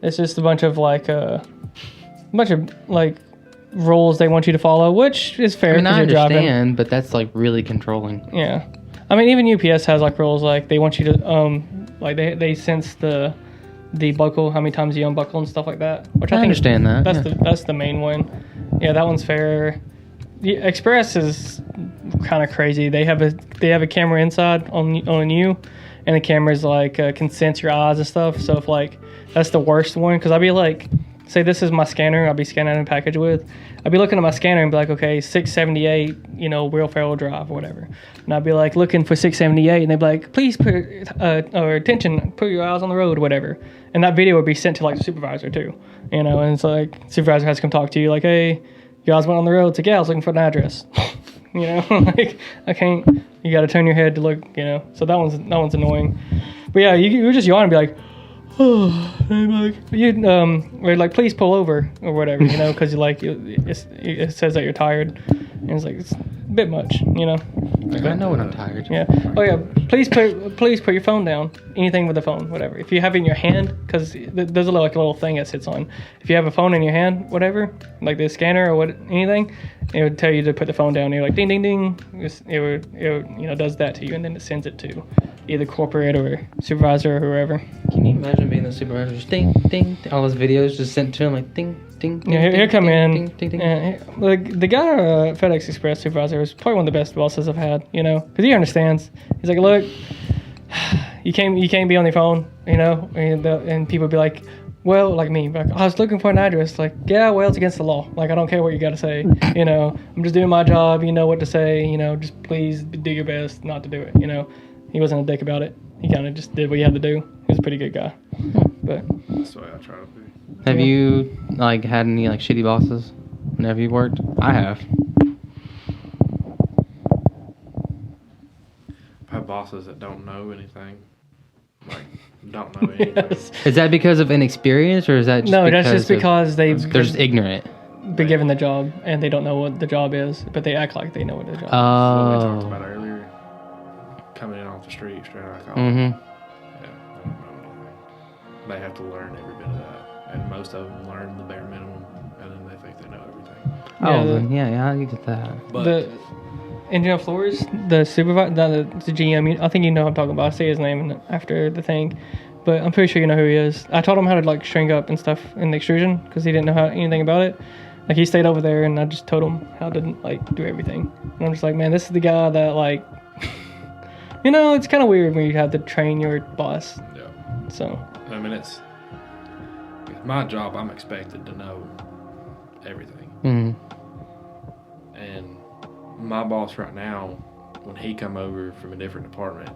it's just a bunch of rules they want you to follow, which is fair. I mean, I understand, but that's like really controlling. Yeah, I mean, even UPS has like rules like they want you to like they sense the buckle, how many times you unbuckle and stuff like that. Which I think understand that. That's the main one. Yeah, that one's fair. The Express is kind of crazy. They have a camera inside on you, and the camera's like can sense your eyes and stuff. So if like that's the worst one, because I'd be like, say this is my scanner, I'll be scanning a package with. I'd be looking at my scanner and be like, okay, 678, real four-wheel drive or whatever. And I'd be like looking for 678, and they'd be like, please put or attention, put your eyes on the road or whatever. And that video would be sent to like the supervisor too, and it's like supervisor has to come talk to you like, hey, your eyes went on the road. It's like, yeah, I was looking for an address. Like I can't. You got to turn your head to look. So that one's annoying. But yeah, you just yawn and be like, oh, or like, please pull over or whatever, because it says that you're tired, and it's like it's a bit much, Like, I know when I'm tired. Yeah. Oh yeah. Please put your phone down. Anything with the phone, whatever. If you have it in your hand, because there's a little thing that sits on. If you have a phone in your hand, whatever, like the scanner or anything, it would tell you to put the phone down. And you're like ding ding ding. It would does that to you, and then it sends it to either corporate or supervisor or whoever. Can you imagine being the supervisor? Just ding ding. All those videos just sent to him like ding ding. Ding, yeah, he'll come ding, in. Ding, ding, ding. The guy FedEx Express supervisor is probably one of the best bosses I've had. Because he understands. He's like, look, you can't be on your phone. And people be like, well, like me, like, I was looking for an address. Like, yeah, well, it's against the law. Like, I don't care what you got to say. I'm just doing my job. You know what to say. Just please do your best not to do it. He wasn't a dick about it. He kind of just did what he had to do. He's a pretty good guy. But That's the way I try to be. Have you like had any like shitty bosses whenever you worked? I have. I've had bosses that don't know anything. Like, don't know anything. yes. Is that because of inexperience, or is that just No, because that's just because they're they've just ignorant? been given the job and they don't know what the job is, but they act like they know what the job is. What we talked Oh. about earlier. Coming in off the street, straight out of college. Mm-hmm. Yeah, they don't know anything. They have to learn every bit of that. And most of them learn the bare minimum, and then they think they know everything. Oh, the- then, yeah, I get that. But The engineer floors, the supervisor, the GM. I think you know who I'm talking about. I say his name after the thing, but I'm pretty sure you know who he is. I told him how to like string up and stuff in the extrusion because he didn't know anything about it. Like he stayed over there, and I just told him how to like do everything. And I'm just like, man, this is the guy that like, you know, it's kind of weird when you have to train your boss. yeah. So I mean, it's my job. I'm expected to know everything. Mm-hmm. And my boss right now, when he come over from a different department,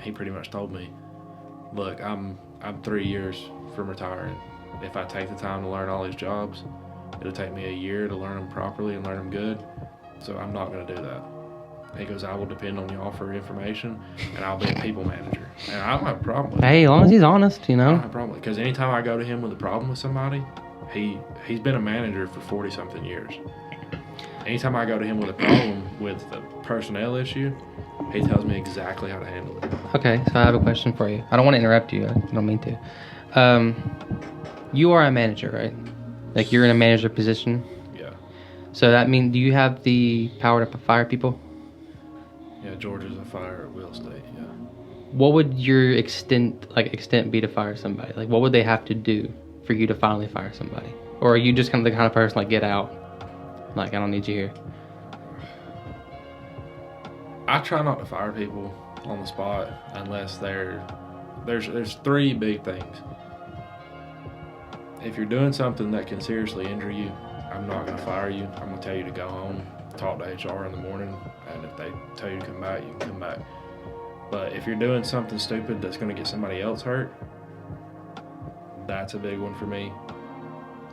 he pretty much told me, look, I'm 3 years from retiring. If I take the time to learn all these jobs, it'll take me a year to learn them properly and learn them good. So I'm not going to do that. He goes, I will depend on y'all for information, and I'll be a people manager. And I don't have a problem with it. Hey, as long as he's honest, you I don't know. have a problem because anytime I go to him with a problem with somebody, he's been a manager for 40-something years. Anytime I go to him with a problem with a personnel issue, he tells me exactly how to handle it. Okay, so I have a question for you. I don't want to interrupt you. I don't mean to. You are a manager, right? Like you're in a manager position. Yeah. So that means, do you have the power to fire people? Yeah, Georgia's a fire at Will State, yeah. What would your extent be to fire somebody? Like, what would they have to do for you to finally fire somebody? Or are you just kind of the kind of person like, get out? Like, I don't need you here. I try not to fire people on the spot unless there's three big things. If you're doing something that can seriously injure you, I'm not going to fire you. I'm going to tell you to go home, talk to HR in the morning, and if they tell you to come back, you can come back. But if you're doing something stupid that's going to get somebody else hurt, that's a big one for me.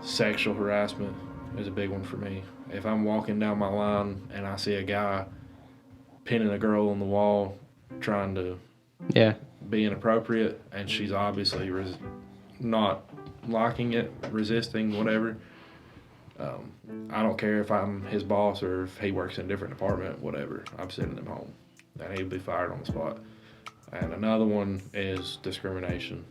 Sexual harassment is a big one for me. If I'm walking down my line and I see a guy pinning a girl on the wall trying to be inappropriate and she's obviously not liking it, resisting, whatever, I don't care if I'm his boss or if he works in a different department, whatever, I'm sending him home and he'll be fired on the spot. And another one is discrimination.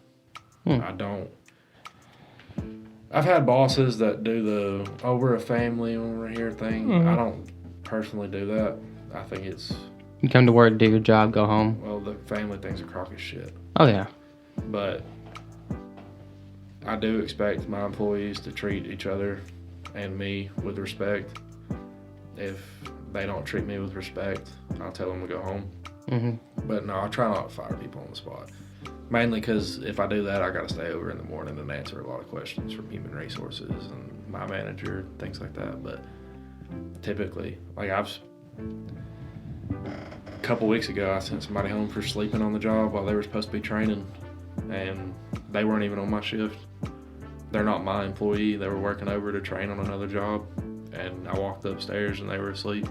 I've had bosses that do the we're a family when we're here thing. Mm-hmm. I don't personally do that. I think it's, You come to work, do your job, go home. well, the family thing's a crock of shit. Oh, yeah. But I do expect my employees to treat each other and me with respect. If they don't treat me with respect, I'll tell them to go home. Mm-hmm. But no, I try not to fire people on the spot. Mainly because if I do that, I got to stay over in the morning and answer a lot of questions from human resources and my manager, things like that. But typically, like a couple weeks ago, I sent somebody home for sleeping on the job while they were supposed to be training, and they weren't even on my shift. They're not my employee. They were working over to train on another job, and I walked upstairs and they were asleep.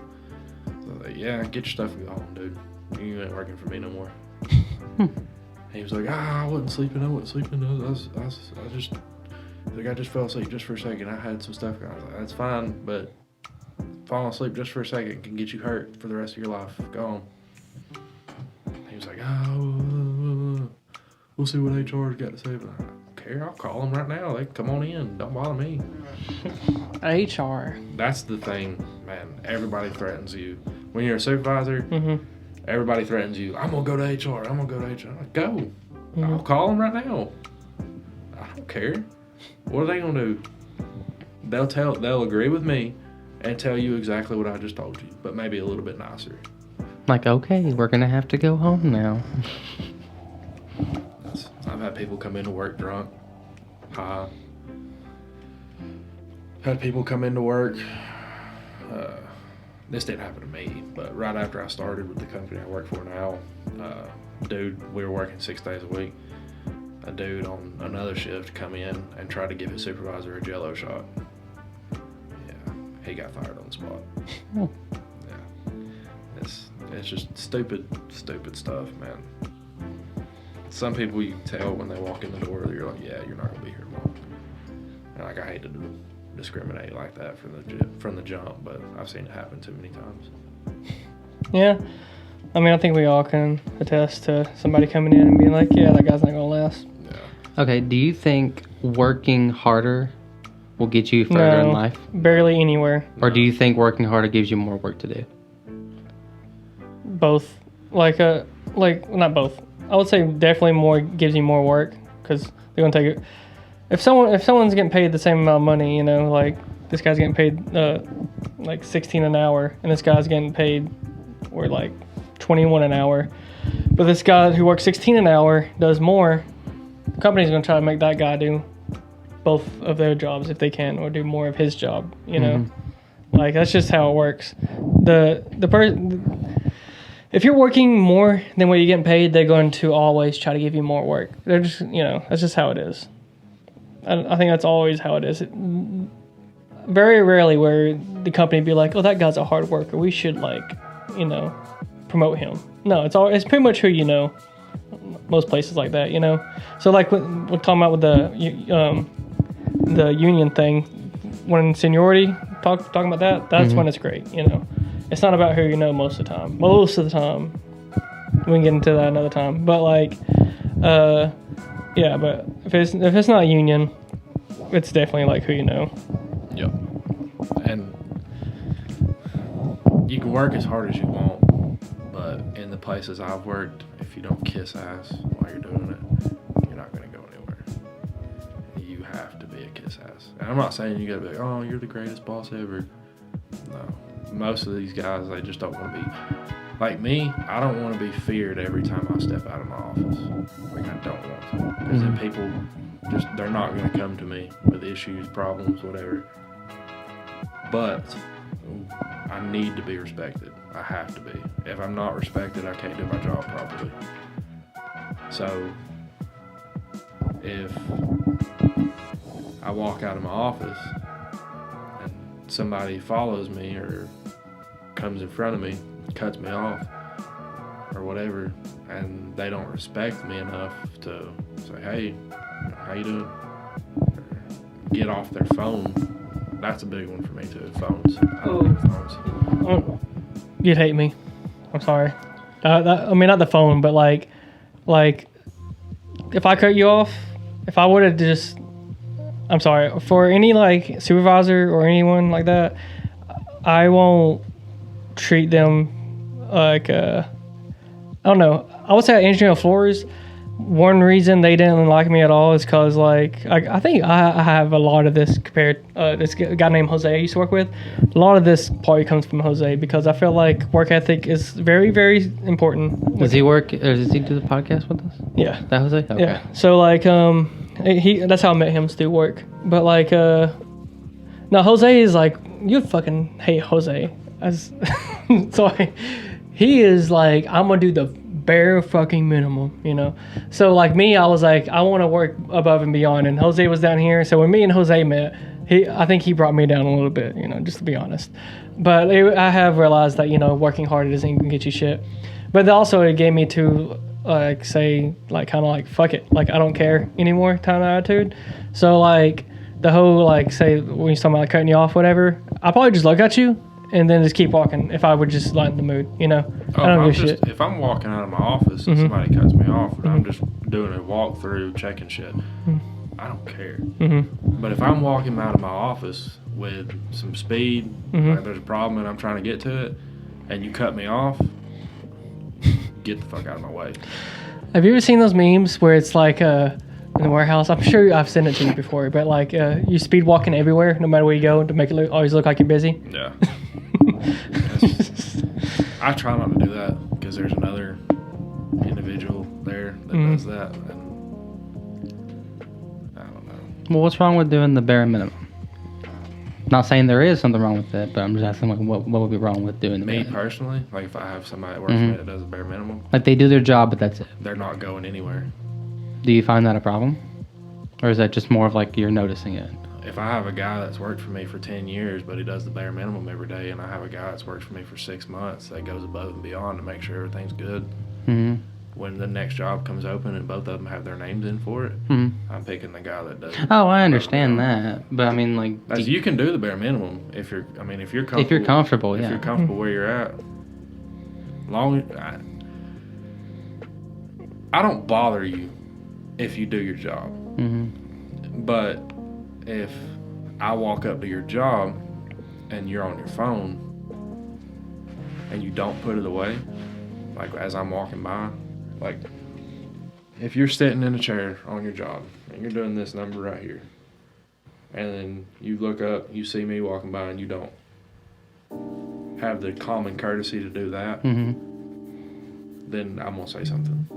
So I was like, yeah, get your stuff and go home, dude. You ain't working for me no more. He was like, I wasn't sleeping. I just fell asleep just for a second. I had some stuff going on. I was like, that's fine, but falling asleep just for a second can get you hurt for the rest of your life. Go home. He was like, we'll see what HR's got to say. But I don't care. I'll call them right now. They come on in. Don't bother me. HR. That's the thing, man. Everybody threatens you. When you're a supervisor, Mm-hmm. everybody threatens you. I'm going to go to HR. I'm going to go to HR. I'm like, go. Mm-hmm. I'll call them right now. I don't care. What are they going to do? They'll agree with me and tell you exactly what I just told you, but maybe a little bit nicer. Like, okay, we're going to have to go home now. I've had people come into work drunk, high. Had people come into work. This didn't happen to me, but right after I started with the company I work for now, dude, we were working 6 days a week. a dude on another shift come in and try to give his supervisor a Jello shot. Yeah, he got fired on the spot. Oh. Yeah, it's just stupid stuff, man. Some people you can tell when they walk in the door, you're like, yeah, you're not gonna be here long. And like, I hate to discriminate like that from the jump, but I've seen it happen too many times. Yeah. I mean, I think we all can attest to somebody coming in and being like, yeah, that guy's not gonna last. Yeah. Okay, do you think working harder will get you further in life? Barely anywhere. Or do you think working harder gives you more work to do? Both. Not both. I would say definitely more gives you more work because they're gonna take it. If someone's getting paid the same amount of money, you know, like this guy's getting paid like 16 an hour, and this guy's getting paid or like 21 an hour, but this guy who works 16 an hour does more, the company's gonna try to make that guy do both of their jobs if they can, or do more of his job. You know, like that's just how it works. If you're working more than what you're getting paid, they're going to always try to give you more work. They're just, you know, that's just how it is. I think that's always how it is. Very rarely where the company be like, oh, that guy's a hard worker, we should, like, you know, promote him. No, it's pretty much who you know. Most places like that, you know. So like we're talking about with the union thing, when seniority talking about that, when it's great, you know. It's not about who you know most of the time. Most of the time. We can get into that another time. But like, yeah, but if it's not a union, it's definitely like who you know. Yep. And you can work as hard as you want, but in the places I've worked, if you don't kiss ass while you're doing it, you're not going to go anywhere. You have to be a kiss ass. And I'm not saying you got to be like, oh, you're the greatest boss ever. No. Most of these guys, they just don't want to be like me. I don't want to be feared every time I step out of my office. Like, I don't want to, because then people they're not going to come to me with issues, problems, whatever. But I need to be respected. I have to be. If I'm not respected, I can't do my job properly. So if I walk out of my office and somebody follows me or comes in front of me, cuts me off or whatever, and they don't respect me enough to say, hey, how you doing? Or get off their phone. That's a big one for me too. Phones. I don't like phones. You'd hate me. I'm sorry. I mean, not the phone, but like if I cut you off, if I would have just, I'm sorry, for any like supervisor or anyone like that, I won't treat them like I don't know. I would say at engineering floors, one reason they didn't like me at all is because like I think I have a lot of this compared this guy named Jose I used to work with. A lot of this probably comes from Jose because I feel like work ethic is very, very important. Does he work? Or does he do the podcast with us? Yeah. That Jose? Okay. Yeah. So like that's how I met him through work. But like no, Jose is like, you fucking hate Jose. Sorry. He is like, I'm gonna do the bare fucking minimum, you know. So like me, I was like, I want to work above and beyond, and Jose was down here. So when me and Jose met, I think he brought me down a little bit, you know, just to be honest. But I have realized that, you know, working hard doesn't even get you shit. But also it gave me to like say like kind of like fuck it, like I don't care anymore kind of attitude. So like the whole like say when you're talking about like cutting you off, whatever, I probably just look at you and then just keep walking if I would just lighten the mood, you know. I don't give a shit. If I'm walking out of my office and somebody cuts me off and I'm just doing a walkthrough, checking shit, I don't care. But if I'm walking out of my office with some speed, like there's a problem and I'm trying to get to it, and you cut me off, get the fuck out of my way. Have you ever seen those memes where it's like in the warehouse? I'm sure I've sent it to you before, but like you speed walking everywhere, no matter where you go, to make it always look like you're busy. Yeah. I try not to do that because there's another individual there that does that, and I don't know. Well, what's wrong with doing the bare minimum? Not saying there is something wrong with it, but I'm just asking like, what would be wrong with doing the bare minimum? Me personally, like if I have somebody that works for me that does the bare minimum, like they do their job, but that's it. They're not going anywhere. Do you find that a problem? Or is that just more of like you're noticing it? If I have a guy that's worked for me for 10 years, but he does the bare minimum every day, and I have a guy that's worked for me for 6 months that goes above and beyond to make sure everything's good, Mm-hmm. when the next job comes open and both of them have their names in for it, Mm-hmm. I'm picking the guy that does. Oh, I understand that, but I mean, like, You can do the bare minimum if you're comfortable. if you're comfortable, If yeah. you're comfortable where you're at, I don't bother you if you do your job. Mm-hmm. But if I walk up to your job and you're on your phone and you don't put it away, like as I'm walking by, like if you're sitting in a chair on your job and you're doing this number right here, and then you look up, you see me walking by and you don't have the common courtesy to do that, Mm-hmm. then I'm gonna say something.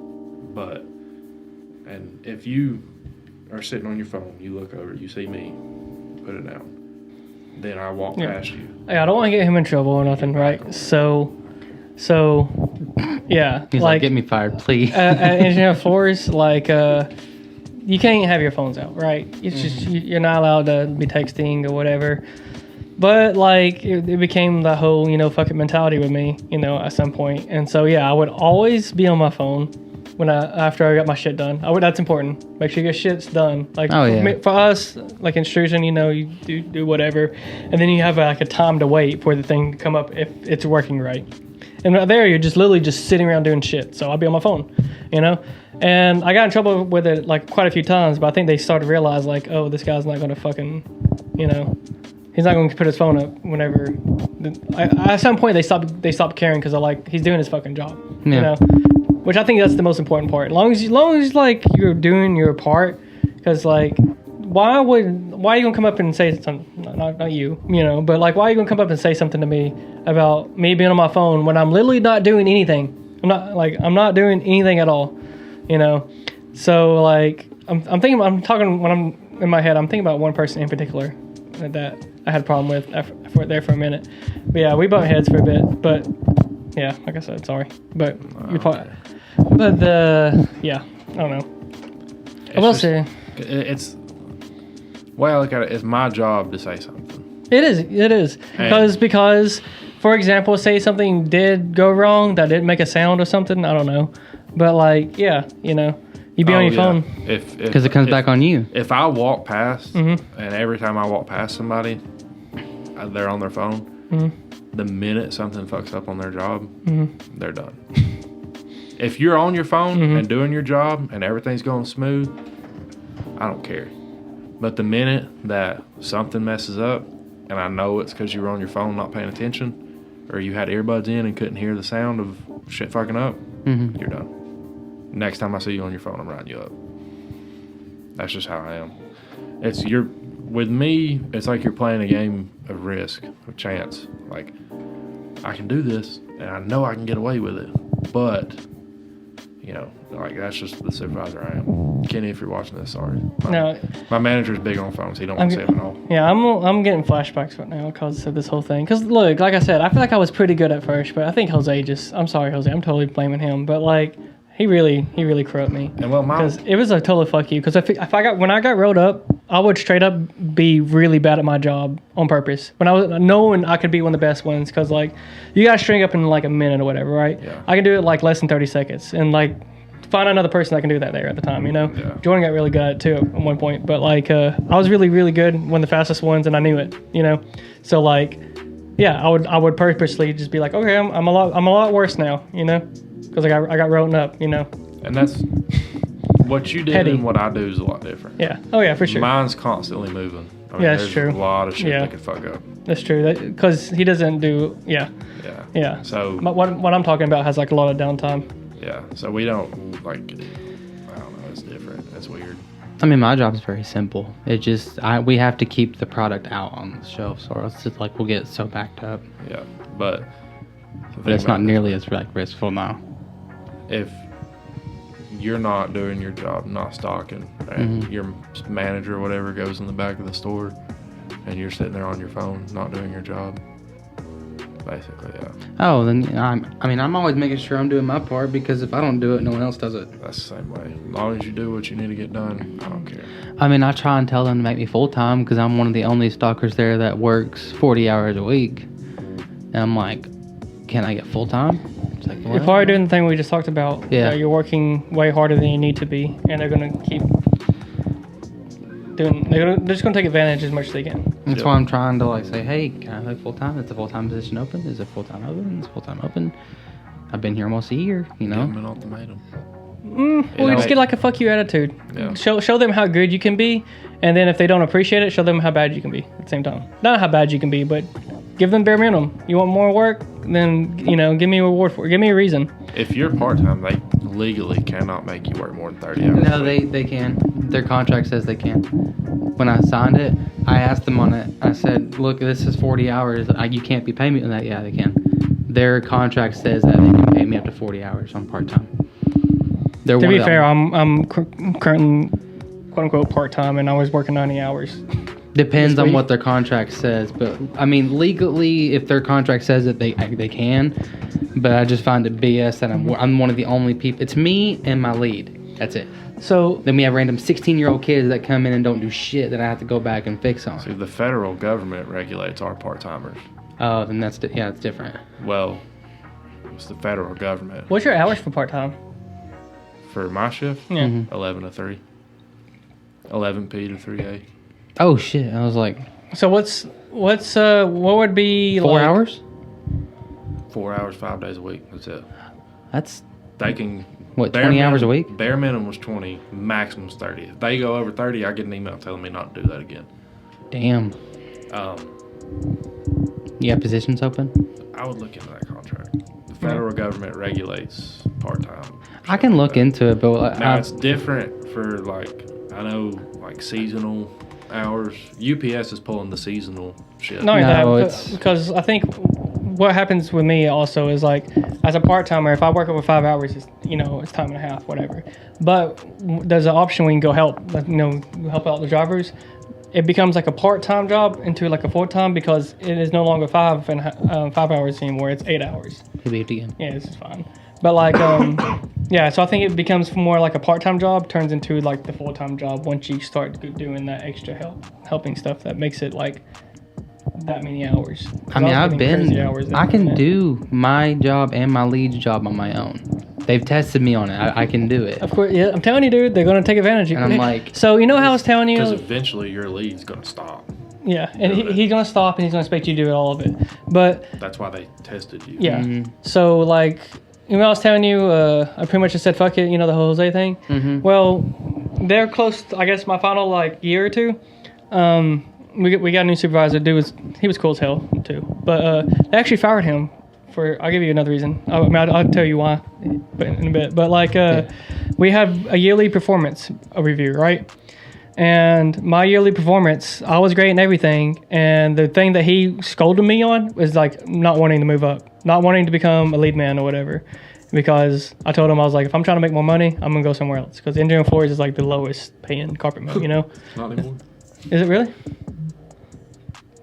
And if you are sitting on your phone, you look over, you see me, put it down, then I walk past you. Yeah, I don't want to get him in trouble or nothing, right? So, yeah. He's like, get me fired, please. At Engineer Floors, like, you can't have your phones out, right? It's just, you're not allowed to be texting or whatever. But, like, it became the whole, fuck it mentality with me, at some point. And so, yeah, I would always be on my phone after I got my shit done. That's important. Make sure your shit's done. Like, for us, like extrusion, you do whatever. And then you have, like, a time to wait for the thing to come up if it's working right. And right there, you're just literally just sitting around doing shit. So I'll be on my phone, And I got in trouble with it, like, quite a few times. But I think they started to realize, like, oh, this guy's not going to fucking, he's not going to put his phone up whenever. At some point, they stopped caring because he's doing his fucking job, Which I think that's the most important part. As long as like you're doing your part, because like, why are you gonna come up and say something? Not you, but like, why are you gonna come up and say something to me about me being on my phone when I'm literally not doing anything? I'm not doing anything at all, So like, I'm talking when I'm in my head. I'm thinking about one person in particular that I had a problem with for a minute. But yeah, we butt heads for a bit. But yeah, like I said, sorry. But yeah, I don't know. I will say it's way I look at it. It's my job to say something. It is because for example, say something did go wrong that didn't make a sound or something. I don't know, but like you'd be on your phone because it comes back on you. If I walk past and every time I walk past somebody, they're on their phone. The minute something fucks up on their job, they're done. If you're on your phone and doing your job and everything's going smooth, I don't care. But the minute that something messes up, and I know it's because you were on your phone not paying attention, or you had earbuds in and couldn't hear the sound of shit fucking up, you're done. Next time I see you on your phone, I'm writing you up. That's just how I am. With me, it's like you're playing a game of risk, of chance. Like, I can do this, and I know I can get away with it, but like that's just the supervisor I am. Kenny, if you're watching this, sorry. My manager's big on phones. He don't want to say them at all. Yeah, I'm getting flashbacks right now because of this whole thing. Because look, like I said, I feel like I was pretty good at first, but I think I'm sorry, Jose. I'm totally blaming him. But like, he really corrupted me. And well, because it was a total fuck you. Because when I got rolled up, I would straight up be really bad at my job on purpose. When I was knowing I could be one of the best ones, because like, you gotta string up in like a minute or whatever, right? Yeah. I can do it like less than 30 seconds, and like find another person that can do that there at the time, Yeah. Jordan got really good at it too at one point, but like I was really, really good, one of the fastest ones, and I knew it, So like, yeah, I would purposely just be like, okay, I'm a lot worse now, because I got rolled up, And that's what you did and what I do is a lot different. Yeah. Oh yeah, for sure. Mine's constantly moving. Yeah, that's true. There's a lot of shit that could fuck up. That's true. Because he doesn't do. Yeah. Yeah. Yeah. So what I'm talking about has like a lot of downtime. Yeah. So we don't like. I don't know. It's different. It's weird. I mean, my job's very simple. It just we have to keep the product out on the shelves, or else it's like we'll get so backed up. Yeah, but it's not nearly as like restful now. If you're not doing your job, not stocking, and your manager or whatever goes in the back of the store, and you're sitting there on your phone, not doing your job, Basically, yeah. Oh, then I'm always making sure I'm doing my part, because if I don't do it, no one else does it. That's the same way. As long as you do what you need to get done, I don't care. I mean, I try and tell them to make me full time, because I'm one of the only stalkers there that works 40 hours a week. And I'm like, can I get full time? It's like, You're probably doing the thing we just talked about. Yeah. You're working way harder than you need to be, and they're going to keep doing. They're just going to take advantage as much as they can. That's why I'm trying to say, hey, can I have full time? Is the full time position open? Is it full time open? Is full time open? I've been here almost a year, Give them an ultimatum. Well, just get a fuck you attitude. Yeah. Show them how good you can be, and then if they don't appreciate it, show them how bad you can be at the same time. Not how bad you can be, but give them bare minimum. You want more work? Then give me a reward for it. Give me a reason. If you're part-time, they legally cannot make you work more than 30 hours. No, they can. Their contract says they can. When I signed it, I asked them on it. I said, look, this is 40 hours. You can't be paying me on that. Yeah, they can. Their contract says that they can pay me up to 40 hours on part-time. To be fair, I'm currently quote-unquote part-time, and I was working 90 hours. Depends on what their contract says, but I mean, legally, if their contract says that they can, but I just find it BS that I'm one of the only people. It's me and my lead. That's it. So then we have random 16-year-old kids that come in and don't do shit that I have to go back and fix on. See, the federal government regulates our part-timers. Oh, then it's different. Well, it's the federal government. what's your hours for part-time? For my shift, Yeah. 11 to 3. 11 p to 3 a. Oh shit! I was like, So what would be 4 hours? 4 hours, 5 days a week. That's it. That's They can. what, bare 20 minimum- hours a week? Bare minimum was 20. Maximum is 30. If they go over 30, I get an email telling me not to do that again. Damn. You have positions open? I would look into that contract. The federal government regulates part-time. I can look into it, but Now it's different for I know seasonal hours. UPS is pulling the seasonal shit. Not only No, that, it's- because I think what happens with me also is as a part-timer, if I work over 5 hours, it's time and a half, whatever. But there's an option we can go help out the drivers. It becomes like a part-time job into a full-time, because it is no longer 5 hours anymore. It's 8 hours. He'll be again. Yeah, this is fine. But yeah, so I think it becomes more like a part-time job, turns into the full-time job once you start doing that extra helping stuff that makes it that many hours. I mean, I can do my job and my lead's job on my own. They've tested me on it. I can do it. Of course, yeah. I'm telling you, dude, they're gonna take advantage of you. And I'm like, so how I was telling you? Because eventually your lead's going to stop. Yeah, and he's gonna stop and he's gonna expect you to do all of it. But That's why they tested you. yeah, Mm-hmm. so I was telling you, I pretty much just said fuck it. The whole Jose thing. Mm-hmm. Well, they're close to, I guess, my final year or two. We got a new supervisor. He was cool as hell too. But they actually fired him for. I'll give you another reason. I'll tell you why, in a bit. But we have a yearly performance review, right? And my yearly performance, I was great in everything. And the thing that he scolded me on was not wanting to move up, not wanting to become a lead man or whatever. Because I told him, I was like, if I'm trying to make more money, I'm gonna go somewhere else. Because engineering floors is the lowest paying carpet mill, Not anymore. Is it really?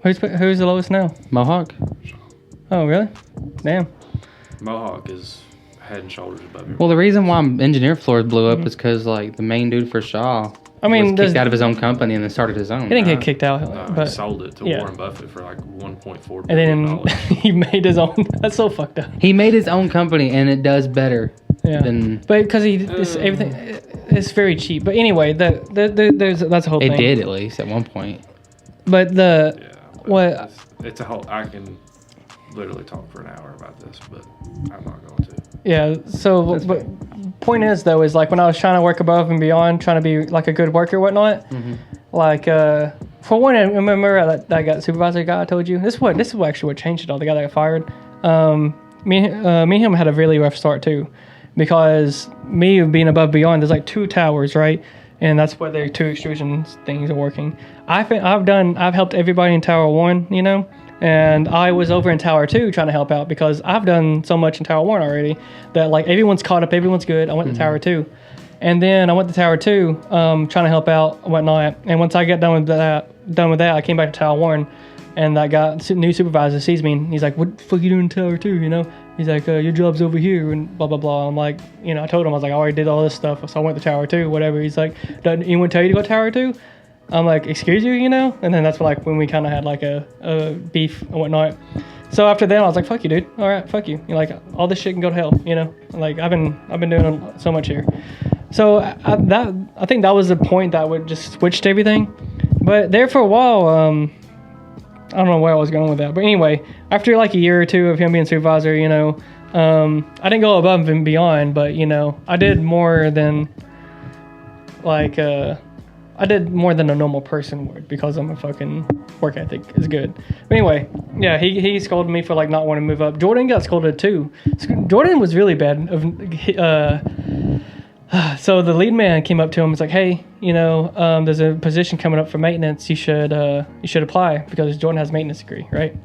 Who's the lowest now? Mohawk. Oh, really? Damn. Mohawk is head and shoulders above you. Well, the reason why engineer floors blew up is because the main dude for Shaw was kicked out of his own company and then started his own. He didn't get kicked out, He but sold it to yeah. Warren Buffett for $1.4 and billion. then he made his own. That's so fucked up. He made his own company and it does better Yeah, than but because everything, it's very cheap. But anyway, that's a whole thing. it did, at least at one point. But what? It's a whole. I can literally talk for an hour about this, but I'm not going to. Yeah. So, but point is though, is when I was trying to work above and beyond, trying to be a good worker, whatnot. For one, I remember that got supervisor guy I told you. This is actually what changed it all. The guy that got fired. Me and him had a really rough start too, because me being above beyond, there's 2 towers, right? And that's where the 2 extrusion things are working. I've helped everybody in Tower 1, and I was over in Tower 2 trying to help out because I've done so much in Tower 1 already that everyone's caught up, everyone's good. I went to Tower 2. And then I went to Tower 2 trying to help out and whatnot. And once I got done with that, I came back to Tower 1 And that guy, new supervisor, sees me and he's like, "What the fuck you doing in Tower 2?" You know? He's like, "Your job's over here," and blah blah blah. I'm like, you know, I told him I was like, "I already did all this stuff, so I went to Tower 2, whatever." He's like, "Doesn't anyone tell you to go to Tower 2?" I'm like, "Excuse you," you know? And then that's like when we kind of had like a beef and whatnot. So after that, I was like, "Fuck you, dude. All right, fuck you. You're like, all this shit can go to hell," you know? Like I've been doing so much here. So I think that was the point that would just switched everything. But there for a while, I don't know where I was going with that. But anyway, after like a year or two of him being supervisor, you know, I didn't go above and beyond, but you know, I did more than like I did more than a normal person would because I'm a fucking work ethic is good. But anyway, yeah, he scolded me for like not wanting to move up. Jordan got scolded too. Jordan was really bad. So the lead man came up to him and was like, "Hey, you know, there's a position coming up for maintenance. You should apply because Jordan has a maintenance degree, right?"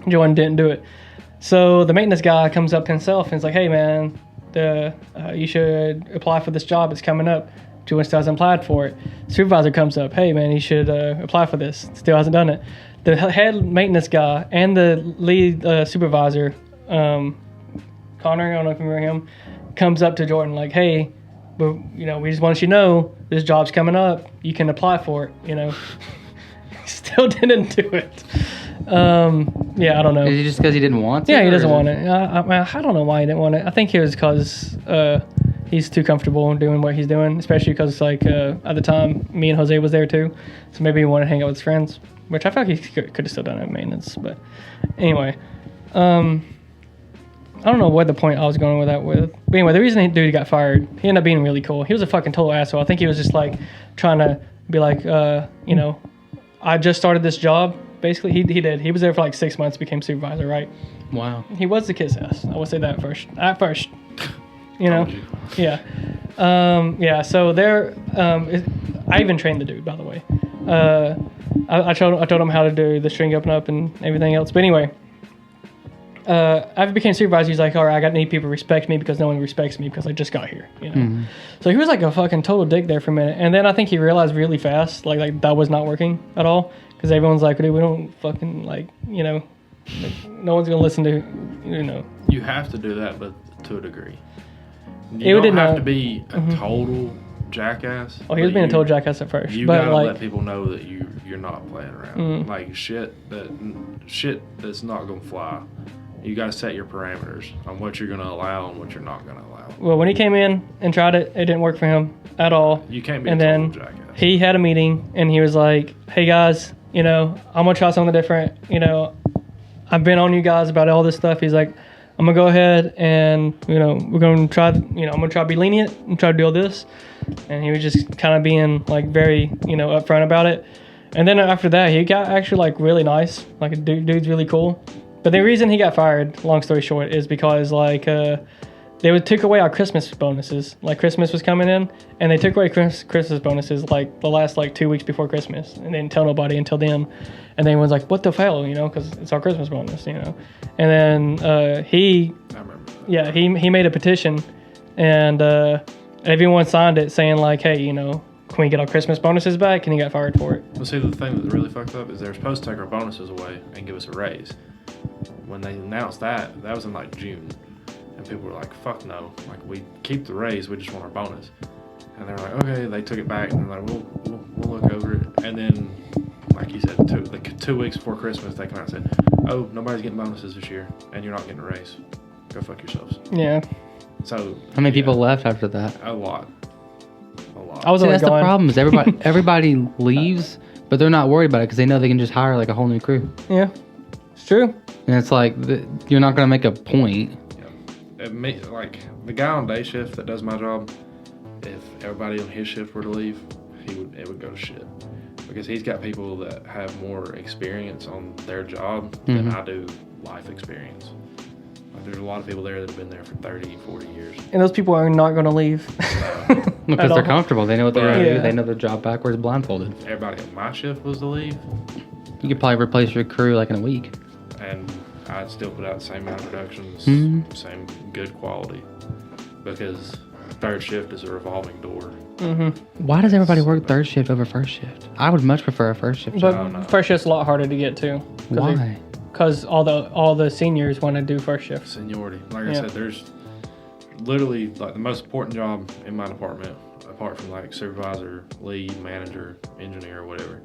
Jordan didn't do it. So the maintenance guy comes up himself and is like, "Hey, man, you should apply for this job. It's coming up." Jordan still hasn't applied for it. Supervisor comes up, "Hey, man, you should apply for this." Still hasn't done it. The head maintenance guy and the lead supervisor, Connor, I don't know if you remember him, comes up to Jordan like, "Hey, but you know, we just want you to know this job's coming up. You can apply for it." You know, still didn't do it. Yeah, I don't know. Is it just because he didn't want to? Yeah, he doesn't want it. I don't know why he didn't want it. I think it was because he's too comfortable doing what he's doing, especially because like at the time me and Jose was there too, so maybe he wanted to hang out with his friends, which I feel like he could have still done it at maintenance. But anyway, I don't know what the point I was going with that with. But anyway, the reason the dude got fired, he ended up being really cool. He was a fucking total asshole. I think he was just like trying to be like, you know, I just started this job. Basically, he did. He was there for like 6 months, became supervisor, right? Wow. He was the kiss ass. I would say that first. At first. You know? Yeah. Yeah, so there, I even trained the dude, by the way. I told him how to do the string up and everything else. But anyway, after I became supervisor, he's like, "All right, I need people to respect me because no one respects me because I just got here." You know? Mm-hmm. So he was like a fucking total dick there for a minute. And then I think he realized really fast, like that was not working at all. Because everyone's like, "Dude, we don't fucking like, you know, like, no one's going to listen to, you know." You have to do that, but to a degree. You don't have to be a total jackass. Oh, he was being a total jackass at first. You gotta let people know that you're not playing around. Like shit that's not gonna fly. You gotta set your parameters on what you're gonna allow and what you're not gonna allow. Well, when he came in and tried it, it didn't work for him at all. You can't be a total jackass. He had a meeting and he was like, "Hey guys, you know, I'm gonna try something different. You know, I've been on you guys about all this stuff." He's like, "I'm gonna go ahead and, you know, we're gonna try, you know, I'm gonna try to be lenient and try to do all this." And he was just kind of being like very, you know, upfront about it. And then after that, he got actually like really nice. Like dude's really cool. But the reason he got fired, long story short, is because like they took away our Christmas bonuses. Like Christmas was coming in, and they took away Christmas bonuses like the last like 2 weeks before Christmas, and they didn't tell nobody until then. And then everyone's like, "What the hell?" You know, because it's our Christmas bonus, you know. And then he made a petition, and everyone signed it saying like, "Hey, you know, can we get our Christmas bonuses back?" And he got fired for it. Well, see, the thing that's really fucked up is they were supposed to take our bonuses away and give us a raise. When they announced that was in like June. And people were like, "Fuck no, like we keep the raise, we just want our bonus." And they were like, "Okay," they took it back and they're like, we'll look over it. And then, like you said, 2 weeks before Christmas, they came out and said, "Oh, nobody's getting bonuses this year and you're not getting a raise. Go fuck yourselves." Yeah. So how many people left after that? A lot. I was that's the problem is everybody leaves, but they're not worried about it because they know they can just hire like a whole new crew. Yeah, it's true. And it's like you're not going to make a point. Like the guy on day shift that does my job, if everybody on his shift were to leave, it would go to shit because he's got people that have more experience on their job than I do life experience. Like there's a lot of people there that have been there for 30, 40 years. And those people are not going to leave. Because they're comfortable. They know what they're going to do. They know their job backwards blindfolded. If everybody on my shift was to leave, you could probably replace your crew like in a week. And I'd still put out the same amount of productions, same good quality. Because third shift is a revolving door. Why does everybody work third shift over first shift? I would much prefer a first shift But job. no. first shift's a lot harder to get to. Why? Because all the seniors want to do first shift. Seniority. Like I said, there's literally like the most important job in my department, apart from like supervisor, lead, manager, engineer, whatever.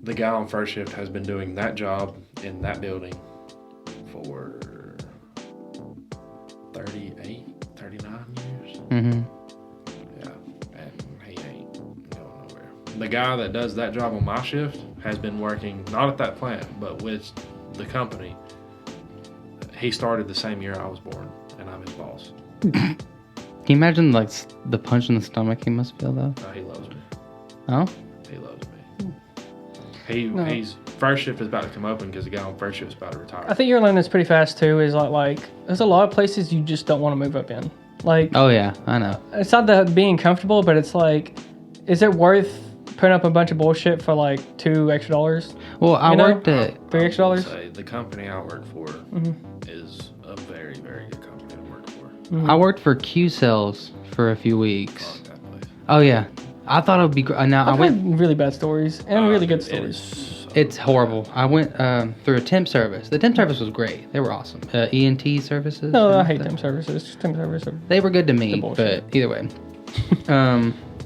The guy on first shift has been doing that job in that building for 38, 39 years. Mm-hmm. Yeah, and he ain't going nowhere. The guy that does that job on my shift has been working, not at that plant, but with the company. He started the same year I was born, and I'm his boss. Can you imagine like the punch in the stomach he must feel though? He loves me. Oh? He loves me. He's first shift is about to come open because the guy on first shift is about to retire. I think you're learning this pretty fast too. Is like there's a lot of places you just don't want to move up in. Like, Oh yeah, I know. it's not that being comfortable, but it's like, is it worth putting up a bunch of bullshit for like $2 extra? Well, I You know? worked at $3 extra? I will say the company I work for is a very, very good company to work for. I worked for Q Cells for a few weeks. Fuck that place. Oh yeah, I thought it would be great. Now I I've went. heard really bad stories and really good It stories. is It's horrible. I went through a temp service. The temp service was great. They were awesome. ENT services. No, I and hate stuff. temp services. Temp services. They were good to me, They're bullshit. but either way.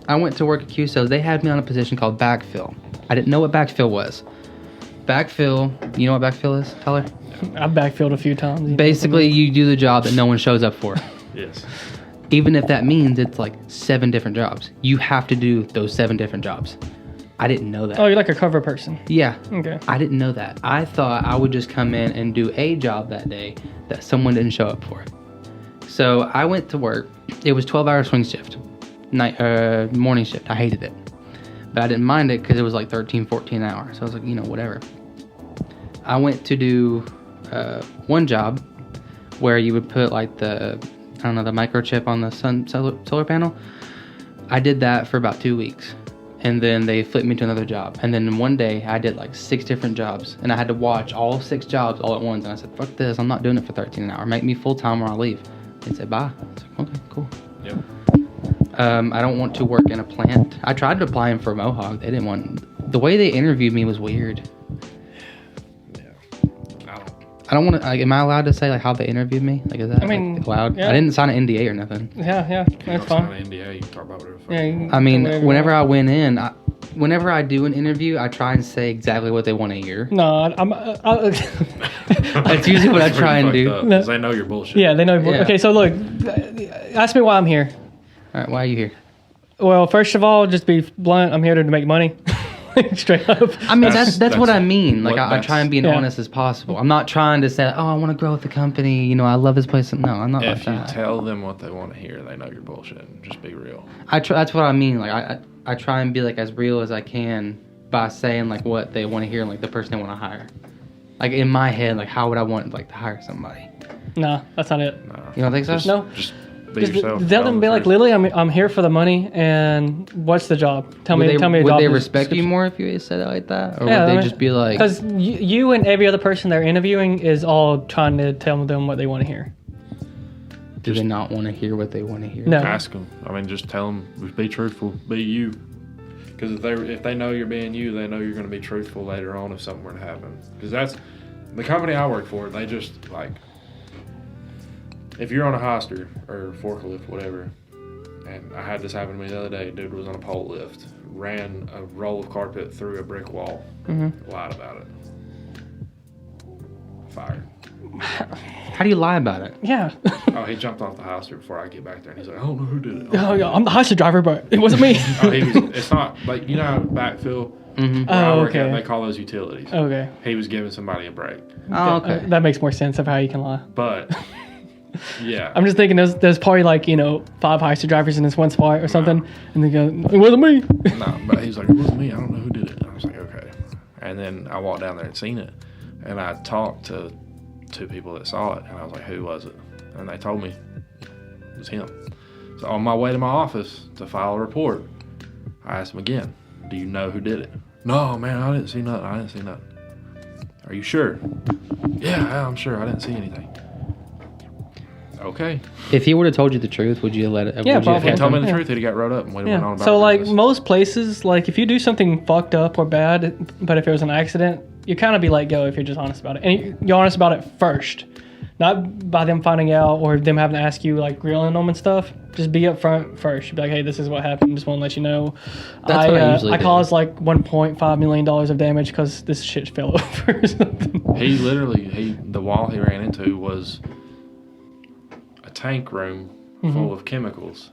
I went to work at QSO. They had me on a position called backfill. I didn't know what backfill was. Backfill, you know what backfill is, Tyler? I've backfilled a few times. Basically, you do the job that no one shows up for. Yes. Even if that means it's like 7 different jobs. You have to do those 7 different jobs. I didn't know that. Oh, you're like a cover person. Yeah. Okay. I didn't know that. I thought I would just come in and do a job that day that someone didn't show up for. So I went to work. It was 12-hour swing shift. Morning shift. I hated it. But I didn't mind it because it was like 13, 14 hours. So I was like, whatever. I went to do one job where you would put like the microchip on the solar panel. I did that for about 2 weeks. And then they flipped me to another job. And then one day I did like 6 different jobs. And I had to watch all 6 jobs all at once. And I said, fuck this. I'm not doing it for 13 an hour. Make me full-time or I'll leave. They said, bye. I was like, okay, cool. Yep. I don't want to work in a plant. I tried to apply for Mohawk. They didn't want... The way they interviewed me was weird. Yeah. I don't want to... Like, am I allowed to say like how they interviewed me? Like, is that allowed? yeah. I didn't sign an NDA or nothing. Yeah, that's fine. An NDA, you can talk about whatever. Yeah, you can I mean, do whatever you whenever want. I went in... Whenever I do an interview, I try and say exactly what they want to hear. No, That's usually what I try and do. Because they know you're bullshit. yeah, they know. Yeah. Okay, so look, ask me why I'm here. All right, why are you here? Well, first of all, just be blunt. I'm here to make money. Straight up. I mean, that's That's what I mean. Like, what- I try and be as yeah. honest as possible. I'm not trying to say, oh, I want to grow with the company. I love this place. No, I'm not If like you that. tell them what they want to hear, they know you're bullshit. Just be real. That's what I mean. Like, I try and be like as real as I can by saying like what they want to hear and like the person they want to hire. Like in my head, like how would I want like to hire somebody? Nah, that's not it. No. You don't think so? No. Just be Just yourself. tell them, be like, Lily, I'm here for the money, and what's the job? Tell me a job. Would they respect you more if you said it like that, or would they just be like? Because you and every other person they're interviewing is all trying to tell them what they want to hear. Do they not want to hear what they want to hear? No. Ask them. I mean, just tell them. Just be truthful. Be you. Because if they know you're being you, they know you're going to be truthful later on if something were to happen. Because that's the company I work for. They just like, if you're on a hoister or forklift, whatever, and I had this happen to me the other day. Dude was on a pole lift, ran a roll of carpet through a brick wall, lied about it, fired. How do you lie about it? Yeah. Oh, he jumped off the hoister before I get back there, and he's like, I don't know who did it. Oh, yeah, I'm the hoisted driver, but it wasn't me. Oh, it's not like how backfill. Mm-hmm. Where I work at, okay. they call those utilities. Okay. He was giving somebody a break, Oh, okay. That makes more sense of how you can lie. but yeah, I'm just thinking there's probably like 5 hoisted drivers in this one spot or something, and they go, it wasn't me. no. But he's like, it wasn't me. I don't know who did it. I was like, okay. And then I walked down there and seen it, and I talked to 2 people that saw it, and I was like, who was it? And they told me it was him. So on my way to my office to file a report, I asked him again, do you know who did it? No, man, I didn't see nothing. Are you sure? Yeah, I'm sure. I didn't see anything. Okay. If he would have told you the truth, would you let it? Yeah, would you have If he probably. told me the Yeah. truth, he'd got wrote up and went on Yeah. about So like business. most places, like if you do something fucked up or bad, but if it was an accident, you kind of be let go if you're just honest about it, and you're honest about it first, not by them finding out or them having to ask you like grilling them and stuff. Just be upfront first. You'd be like, hey, this is what happened. Just want to let you know. That's what I usually do. caused like $1.5 million of damage because this shit fell over or something. He literally, the wall he ran into was a tank room full of chemicals.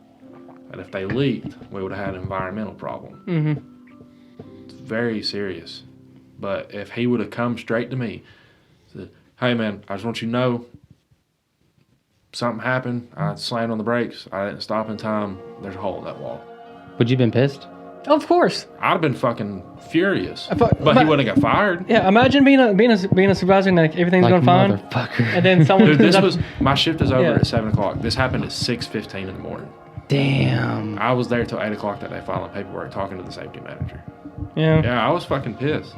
And if they leaked, we would have had an environmental problem. Mm-hmm. It's very serious. But if he would have come straight to me, said, hey man, I just want you to know, something happened. I slammed on the brakes. I didn't stop in time. There's a hole in that wall. Would you have been pissed? Of course. I'd have been fucking furious. But He wouldn't have got fired. Yeah, imagine being a supervisor and like everything's Like going fine, motherfucker. and then someone Dude, comes this up- was my shift is over Yeah. at 7 o'clock. This happened at 6:15 in the morning. Damn. I was there till 8 o'clock that day filing paperwork, talking to the safety manager. Yeah. Yeah, I was fucking pissed.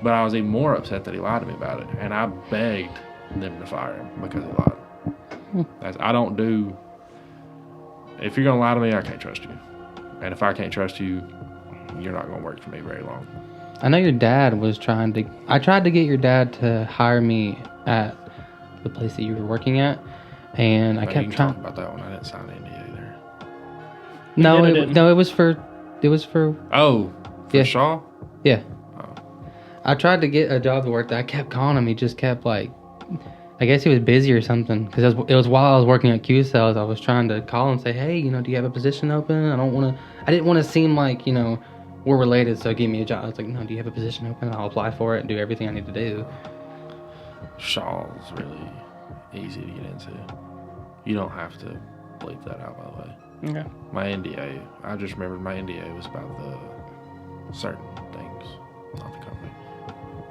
But I was even more upset that he lied to me about it. And I begged them to fire him because he lied. I don't do... If you're going to lie to me, I can't trust you. And if I can't trust you, you're not going to work for me very long. I know your dad was trying to... I tried to get your dad to hire me at the place that you were working at. And I But you kept can trying... talk about that one. I didn't sign an NDA there. No, did or didn't? it was for... It was for... Oh, for Yeah. Shaw? Yeah. Oh. I tried to get a job to work there. I kept calling him. He just kept like... I guess he was busy or something. Because it was while I was working at Q Cells. I was trying to call and say, hey, do you have a position open? I didn't want to seem like, we're related, so give me a job. I was like, no, do you have a position open? I'll apply for it and do everything I need to do. Shaw's really easy to get into. You don't have to bleep that out, by the way. Okay. My NDA, I just remembered my NDA was about the certain things, not the company.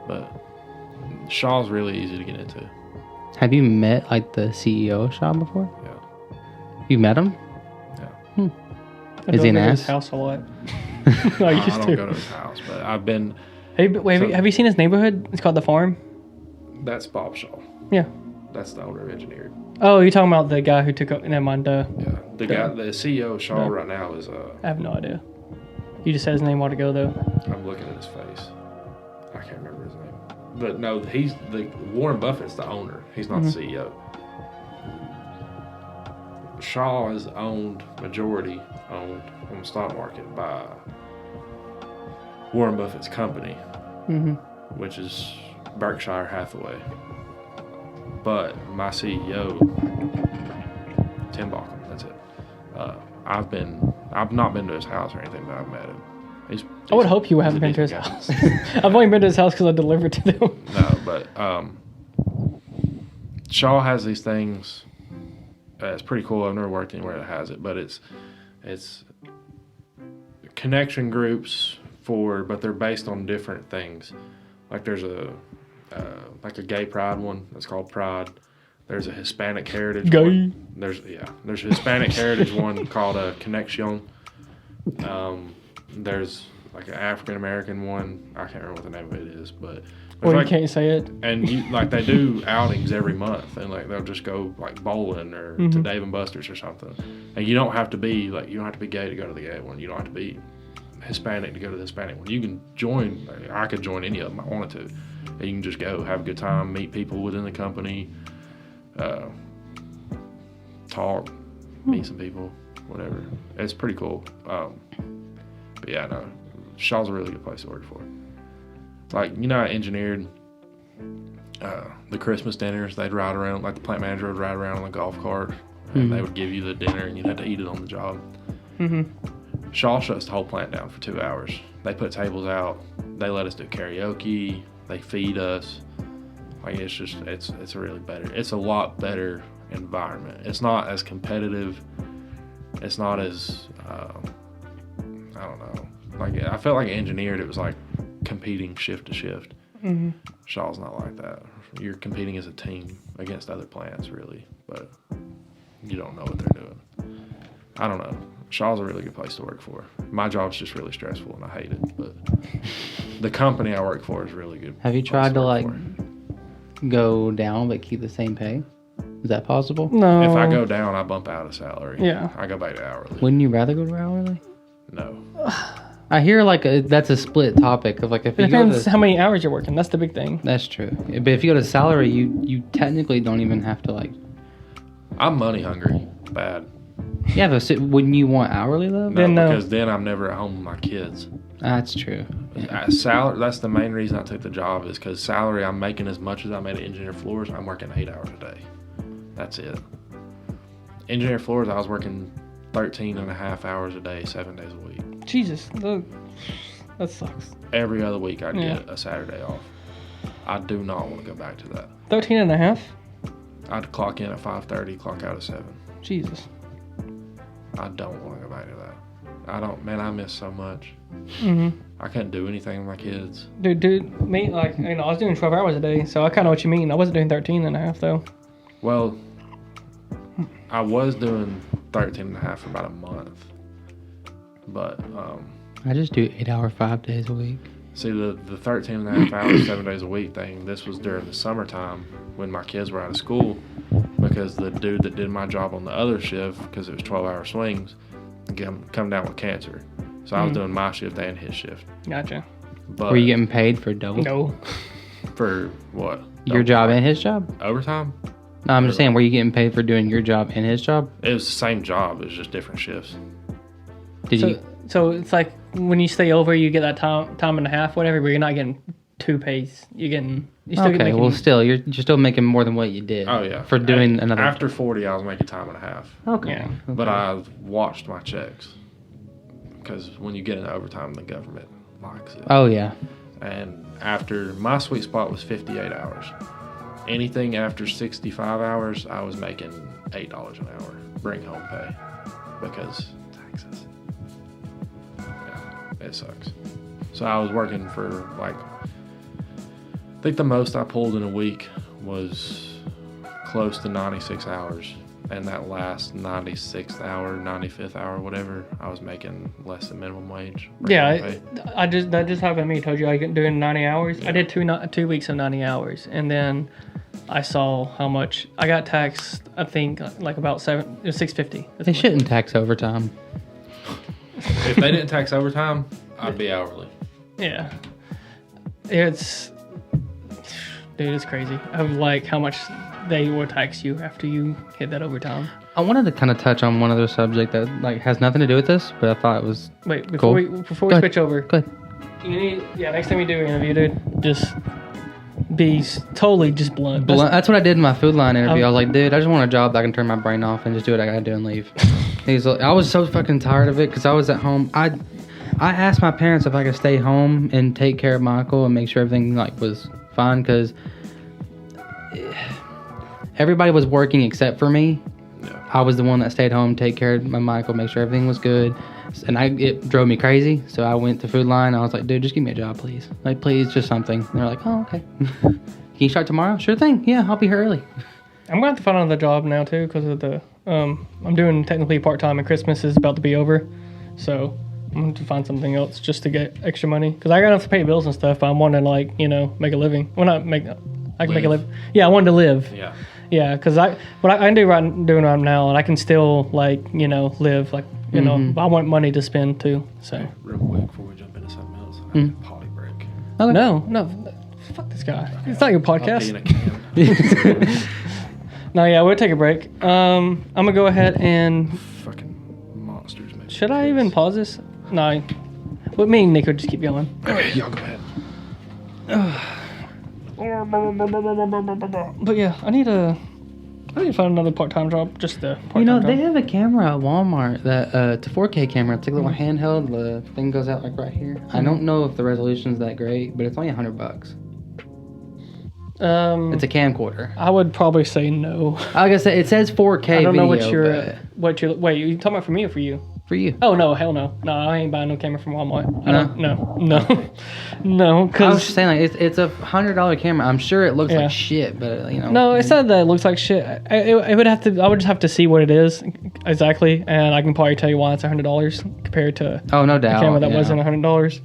But Shaw's really easy to get into. Have you met like the CEO of Shaw before? Yeah. You met him? Yeah. I Is go he an to his ass? house a lot. I I used don't to. go to his house, but I've been. Have you seen his neighborhood? It's called the Farm. That's Bob Shaw. Yeah. That's the owner of Engineered. Oh, you're talking about the guy who took up. Never mind. Yeah. The CEO of Shaw No. right now is. I have no idea. You just said his name a while ago, though. I'm looking at his face. I can't remember his name. But no, Warren Buffett's the owner. He's not the CEO. Shaw is majority owned on the stock market by Warren Buffett's company, Mm-hmm. which is Berkshire Hathaway. But my CEO, Tim Balcom, that's it. I've not been to his house or anything, but I've met him. I would hope you haven't been to his house. I've only been to his house because I delivered to them. No, but Shaw has these things. It's pretty cool. I've never worked anywhere that has it, but it's connection groups but they're based on different things. Like there's a gay pride one that's called Pride. There's a Hispanic heritage Gay. one. There's a Hispanic heritage one called a Connection. There's like an African American one. I can't remember what the name of it is, but Or like, you can't say it. and they do outings every month, and like they'll just go like bowling or to Dave and Buster's or something. And you don't have to be gay to go to the gay one. You don't have to be Hispanic to go to the Hispanic one. You can join. I could join any of them I wanted to. And you can just go have a good time, meet people within the company, talk, meet some people, whatever. It's pretty cool. But yeah, no, Shaw's a really good place to work for. Like, I engineered the Christmas dinners. They'd ride around, like the plant manager would ride around on a golf cart, and they would give you the dinner, and you'd have to eat it on the job. Mm-hmm. Shaw shuts the whole plant down for 2 hours. They put tables out. They let us do karaoke. They feed us. Like, it's a lot better environment. It's not as competitive. It's not as, I don't know. Like, I felt like Engineered, it was like competing shift to shift. Mm-hmm. Shaw's not like that. You're competing as a team against other plants, really, but you don't know what they're doing. I don't know. Shaw's a really good place to work for. My job's just really stressful and I hate it, but the company I work for is really good. Have you place tried to work like for. go down but keep the same pay? Is that possible? No. If I go down, I bump out of salary. Yeah. I go back to hourly. Wouldn't you rather go to hourly? No. I hear like that's a split topic of like if It you go depends to, how many hours you're working. That's the big thing. That's true. But if you go to salary, you technically don't even have to like. I'm money hungry. Bad. Yeah, but wouldn't you want hourly though? No, Then no. because then I'm never at home with my kids. That's true. Salary. That's the main reason I took the job is because salary. I'm making as much as I made at Engineer Floors. I'm working 8 hours a day. That's it. Engineer Floors. I was working 13 and a half hours a day, 7 days a week. Jesus, that sucks. Every other week I'd get a Saturday off. I do not want to go back to that. 13 and a half? I'd clock in at 5:30, clock out at 7. Jesus. I don't want to go back to that. I miss so much. Mm-hmm. I couldn't do anything with my kids. Dude, me, like, you know, I was doing 12 hours a day, so I kind of know what you mean. I wasn't doing 13 and a half, though. Well, I was doing 13 and a half for about a month. But, I just do 8 hour 5 days a week. see, the 13 and a half hours, 7 days a week thing, this was during the summertime when my kids were out of school because the dude that did my job on the other shift, because it was 12-hour swings, come down with cancer. So I was doing my shift and his shift. Gotcha. But Were you getting paid for double? No. for what? Your job and his job? Overtime? No, I'm just saying, were you getting paid for doing your job and his job? It was the same job. It was just different shifts. Did you? So it's like when you stay over, you get that time and a half, whatever, but you're not getting 2 pays. You're still Okay, making, well, still, you're still making more than what you did. Oh, yeah. For doing another. After 40, I was making time and a half. Okay. Yeah. But I watched my checks. Because when you get into overtime, the government likes it. Oh yeah. And after, my sweet spot was 58 hours. Anything after 65 hours, I was making $8 an hour. Bring home pay. Because taxes. Yeah, it sucks. So I was working for like, I think the most I pulled in a week was close to 96 hours. And that last 96th hour, 95th hour, whatever, I was making less than minimum wage. Yeah, that just happened to me. I told you I was doing 90 hours. Yeah. I did 2 weeks of 90 hours. And then I saw how much I got taxed, I think, like about $650. They shouldn't tax overtime. If they didn't tax overtime, I'd be hourly. Yeah. It's crazy. Of like how much they will tax you after you hit that overtime. I wanted to kind of touch on one other subject that like has nothing to do with this, but I thought it was Wait, before cool. we switch over. Go ahead. You need, next time you do an interview, dude, just be totally just blunt. That's what I did in my Food Line interview. I was like, dude, I just want a job that I can turn my brain off and just do what I gotta do and leave. I was so fucking tired of it because I was at home. I asked my parents if I could stay home and take care of my uncle and make sure everything like was fine because everybody was working except for me. Yeah. I was the one that stayed home, take care of my uncle, make sure everything was good. And it drove me crazy. So I went to Food Line. I was like, dude, just give me a job, please. Like, please, just something. And they're like, oh, okay. Can you start tomorrow? Sure thing. Yeah, I'll be here early. I'm going to have to find another job now, too, because of the... I'm doing technically part-time and Christmas is about to be over. So I'm going to find something else just to get extra money. Because I got enough to pay bills and stuff, but I'm wanting to, like, make a living. Well, not make... I can make a living. Yeah, I wanted to live. Yeah. Yeah, because what I can do doing right now, and I can still, like, live, like, I want money to spend, too, so. Real quick, before we jump into something else, I have a potty break. Okay. No, fuck this guy. It's not your podcast. I'll be in a can. No, yeah, we'll take a break. I'm going to go ahead and... Fucking monsters, man. Should I even pause this? No. But me and Nick would just keep going. Okay, y'all go ahead. But yeah, I need to find another part-time job. Just the part-time job. They have a camera at Walmart that it's a 4K camera. It's like a little handheld. The thing goes out like right here. I don't know if the resolution's that great, but it's only $100. It's a camcorder. I would probably say no. Like I said, it says 4K. I don't know video, what you're. Wait, you talking about for me or for you? for you. Oh no, hell no, no! I ain't buying no camera from Walmart. No. I was Because just saying, like, it's a $100 camera. I'm sure it looks like shit, but No, it's not that it looks like shit. It would have to. I would just have to see what it is exactly, and I can probably tell you why it's $100 compared to no doubt a camera that wasn't $100.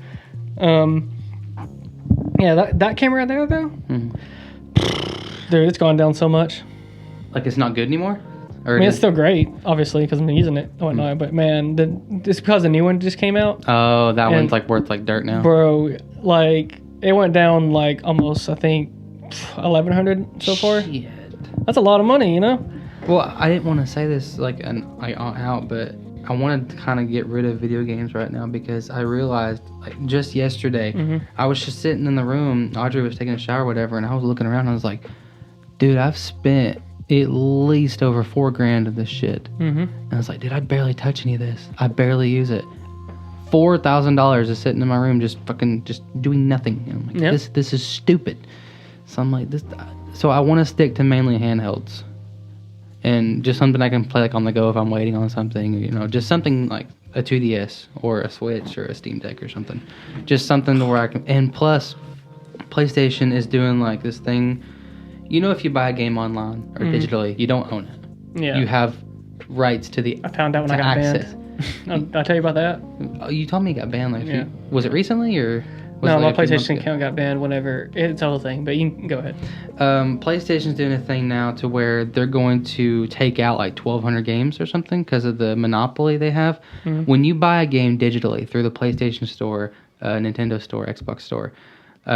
Yeah, that camera right there though, dude, it's gone down so much. Like it's not good anymore? Or I mean, it's still great, obviously, because I'm using it and whatnot. But man, it's because the new one just came out. Oh, that one's like worth like dirt now. Bro, like it went down like almost, I think, 1,100 so far. Shit. That's a lot of money, you know. Well, I didn't want to say this like out, but I wanted to kind of get rid of video games right now because I realized like just yesterday I was just sitting in the room. Audrey was taking a shower, or whatever, and I was looking around. And I was like, dude, I've spent at least over $4,000 of this shit. And I was like, dude, I barely touch any of this. I barely use it. $4,000 is sitting in my room just doing nothing. And I'm like, this is stupid. So I'm like, this. So I want to stick to mainly handhelds. And just something I can play like on the go if I'm waiting on something, you know, just something like a 2DS or a Switch or a Steam Deck or something. Just something to where I can. And plus, PlayStation is doing like this thing. You know, if you buy a game online or digitally, you don't own it. Yeah. You have rights to the. I found out when I got banned. Did I tell you about that? Oh, you told me you got banned. Like, was it recently or? No, my PlayStation account got banned whenever. It's a whole thing, but you can go ahead. PlayStation's doing a thing now to where they're going to take out like 1,200 games or something because of the monopoly they have. When you buy a game digitally through the PlayStation Store, Nintendo Store, Xbox Store,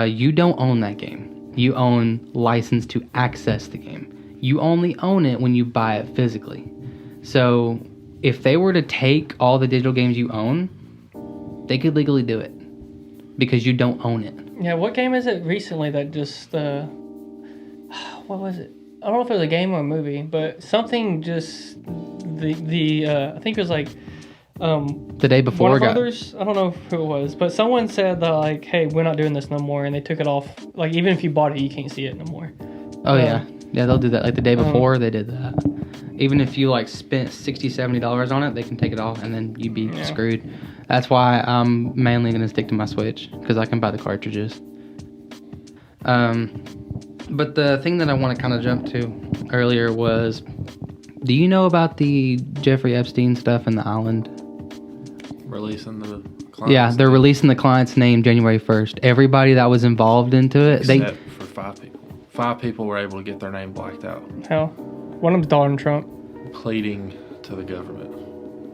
you don't own that game. You own license to access the game. You only own it when you buy it physically. So if they were to take all the digital games you own, they could legally do it. Because you don't own it. Yeah, what game is it recently that just, what was it? I don't know if it was a game or a movie, but something just, I think it was like, the day before Warner Brothers? I don't know who it was, but someone said that like, hey, we're not doing this no more, and they took it off. Like, even if you bought it, you can't see it no more. Oh, yeah. Yeah, they'll do that. Like, the day before, they did that. Even if you, like, spent $60, $70 on it, they can take it off, and then you'd be screwed. That's why I'm mainly going to stick to my Switch, because I can buy the cartridges. But the thing that I want to kind of jump to earlier was, do you know about the Jeffrey Epstein stuff in the island? Releasing the clients? Yeah, they're releasing the client's name January 1st. Everybody that was involved into it. Except for 5 people. 5 people were able to get their name blacked out. Hell, one of them's Donald Trump. Pleading to the government.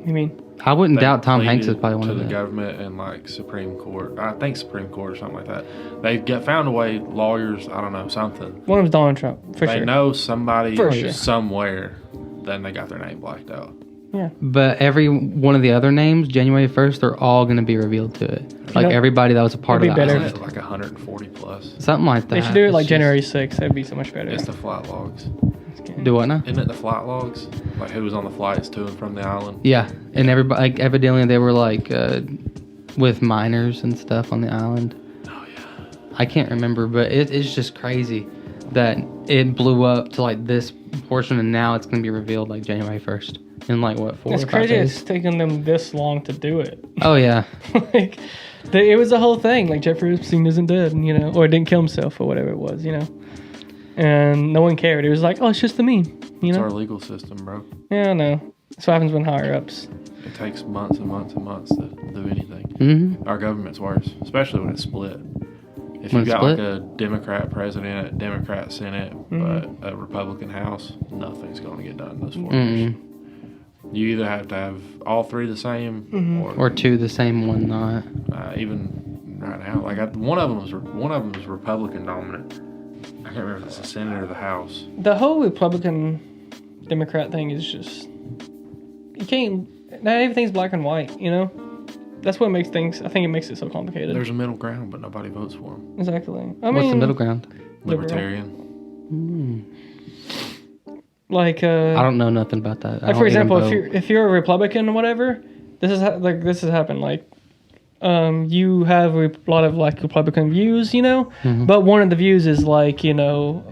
You mean? I wouldn't doubt Tom Hanks is probably one of them. To the government and like Supreme Court. I think Supreme Court or something like that. They've found a way, lawyers, I don't know, something. One of them's Donald Trump, for sure. They know somebody somewhere, then they got their name blacked out. Yeah. But every one of the other names, January 1st, they're all going to be revealed to it. Like everybody that was a part of that. Better. Isn't it like 140 plus? Something like that. They should do it like January 6th. That'd be so much better. It's the flight logs. Do what now? Isn't it the flight logs? Like who was on the flights to and from the island? Yeah. And everybody, like evidently they were like with minors and stuff on the island. Oh, yeah. I can't remember, but it's just crazy that it blew up to like this portion and now it's going to be revealed like January 1st. In like what, 4 or 5 days? It's crazy it's taken them this long to do it. Oh yeah. Like it was a whole thing. Like Jeffrey Epstein isn't dead, you know, or didn't kill himself or whatever it was, you know. And no one cared. It was like, oh, it's just the meme, you know. It's our legal system, bro. Yeah, I know. That's what happens when higher ups. It takes months and months and months to do anything. Mm-hmm. Our government's worse, especially when it's split. If you got like a Democrat president, a Democrat Senate, but a Republican House, nothing's going to get done in those 4 years. You either have to have all 3 the same, or 2 the same, 1 not. Even right now, like one of them was Republican dominant. I can't remember if it's the Senate or the House. The whole Republican Democrat thing is just you can't. Not everything's black and white, you know. That's what makes things. I think it makes it so complicated. There's a middle ground, but nobody votes for them. Exactly. What's the middle ground? Libertarian. Like I don't know nothing about that. Like for example, if you're a Republican or whatever, this has happened. Like, you have a lot of like Republican views, you know, but one of the views is like, you know,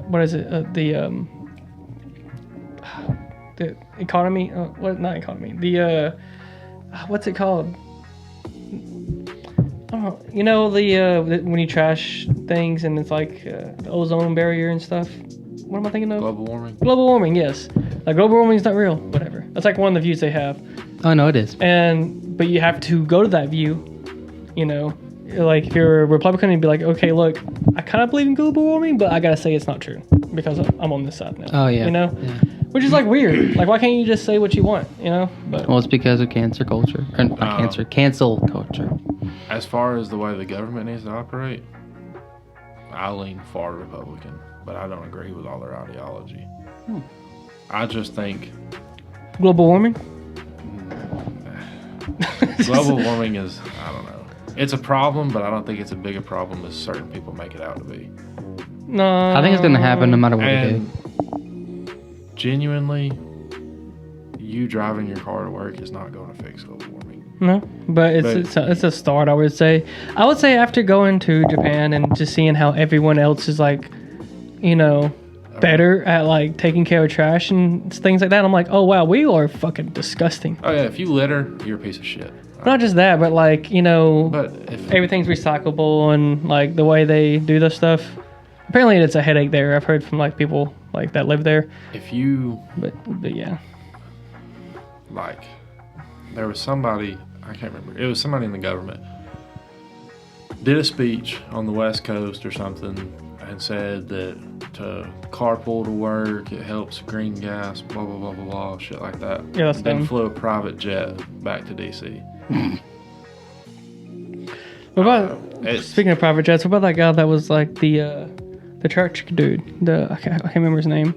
what is it? The economy. What? Not economy. The what's it called? I don't know. You know the when you trash things and it's like the ozone barrier and stuff. What am I thinking of? Global warming. Global warming, yes. Like global warming is not real. Whatever. That's like one of the views they have. Oh no, it is. But you have to go to that view. You know, like if you're a Republican, you'd be like, okay, look, I kind of believe in global warming, but I gotta say it's not true because I'm on this side now. Oh yeah. You know, Yeah. which is like weird. Like, why can't you just say what you want? You know, but Well, it's because of cancer culture. Or not cancer, cancel culture. As far as the way the government needs to operate, I lean far Republican, but I don't agree with all their ideology. I just think global warming. global warming is, I don't know. It's a problem, but I don't think it's a bigger problem as certain people make it out to be. No, I think it's gonna happen no matter what we do. And genuinely, you driving your car to work is not going to fix global warming. No, but it's a start. I would say. I would say after going to Japan and just seeing how everyone else is like, you know, better at like taking care of trash and things like that. I'm like, oh wow, we are fucking disgusting. Oh yeah, if you litter, you're a piece of shit. Not just that, but like, you know, But if everything's recyclable and like the way they do this stuff. Apparently, it's a headache there. I've heard from like people like that live there. if you But yeah, like, there was somebody, I can't remember, it was somebody in the government, did a speech on the West Coast or something and said that to carpool to work, it helps green gas, blah, blah, blah, blah, blah, shit like that. Yeah, that's then dumb. flew a private jet back to D.C. what about It's- speaking of private jets? What about that guy that was like the church dude? I can't remember his name.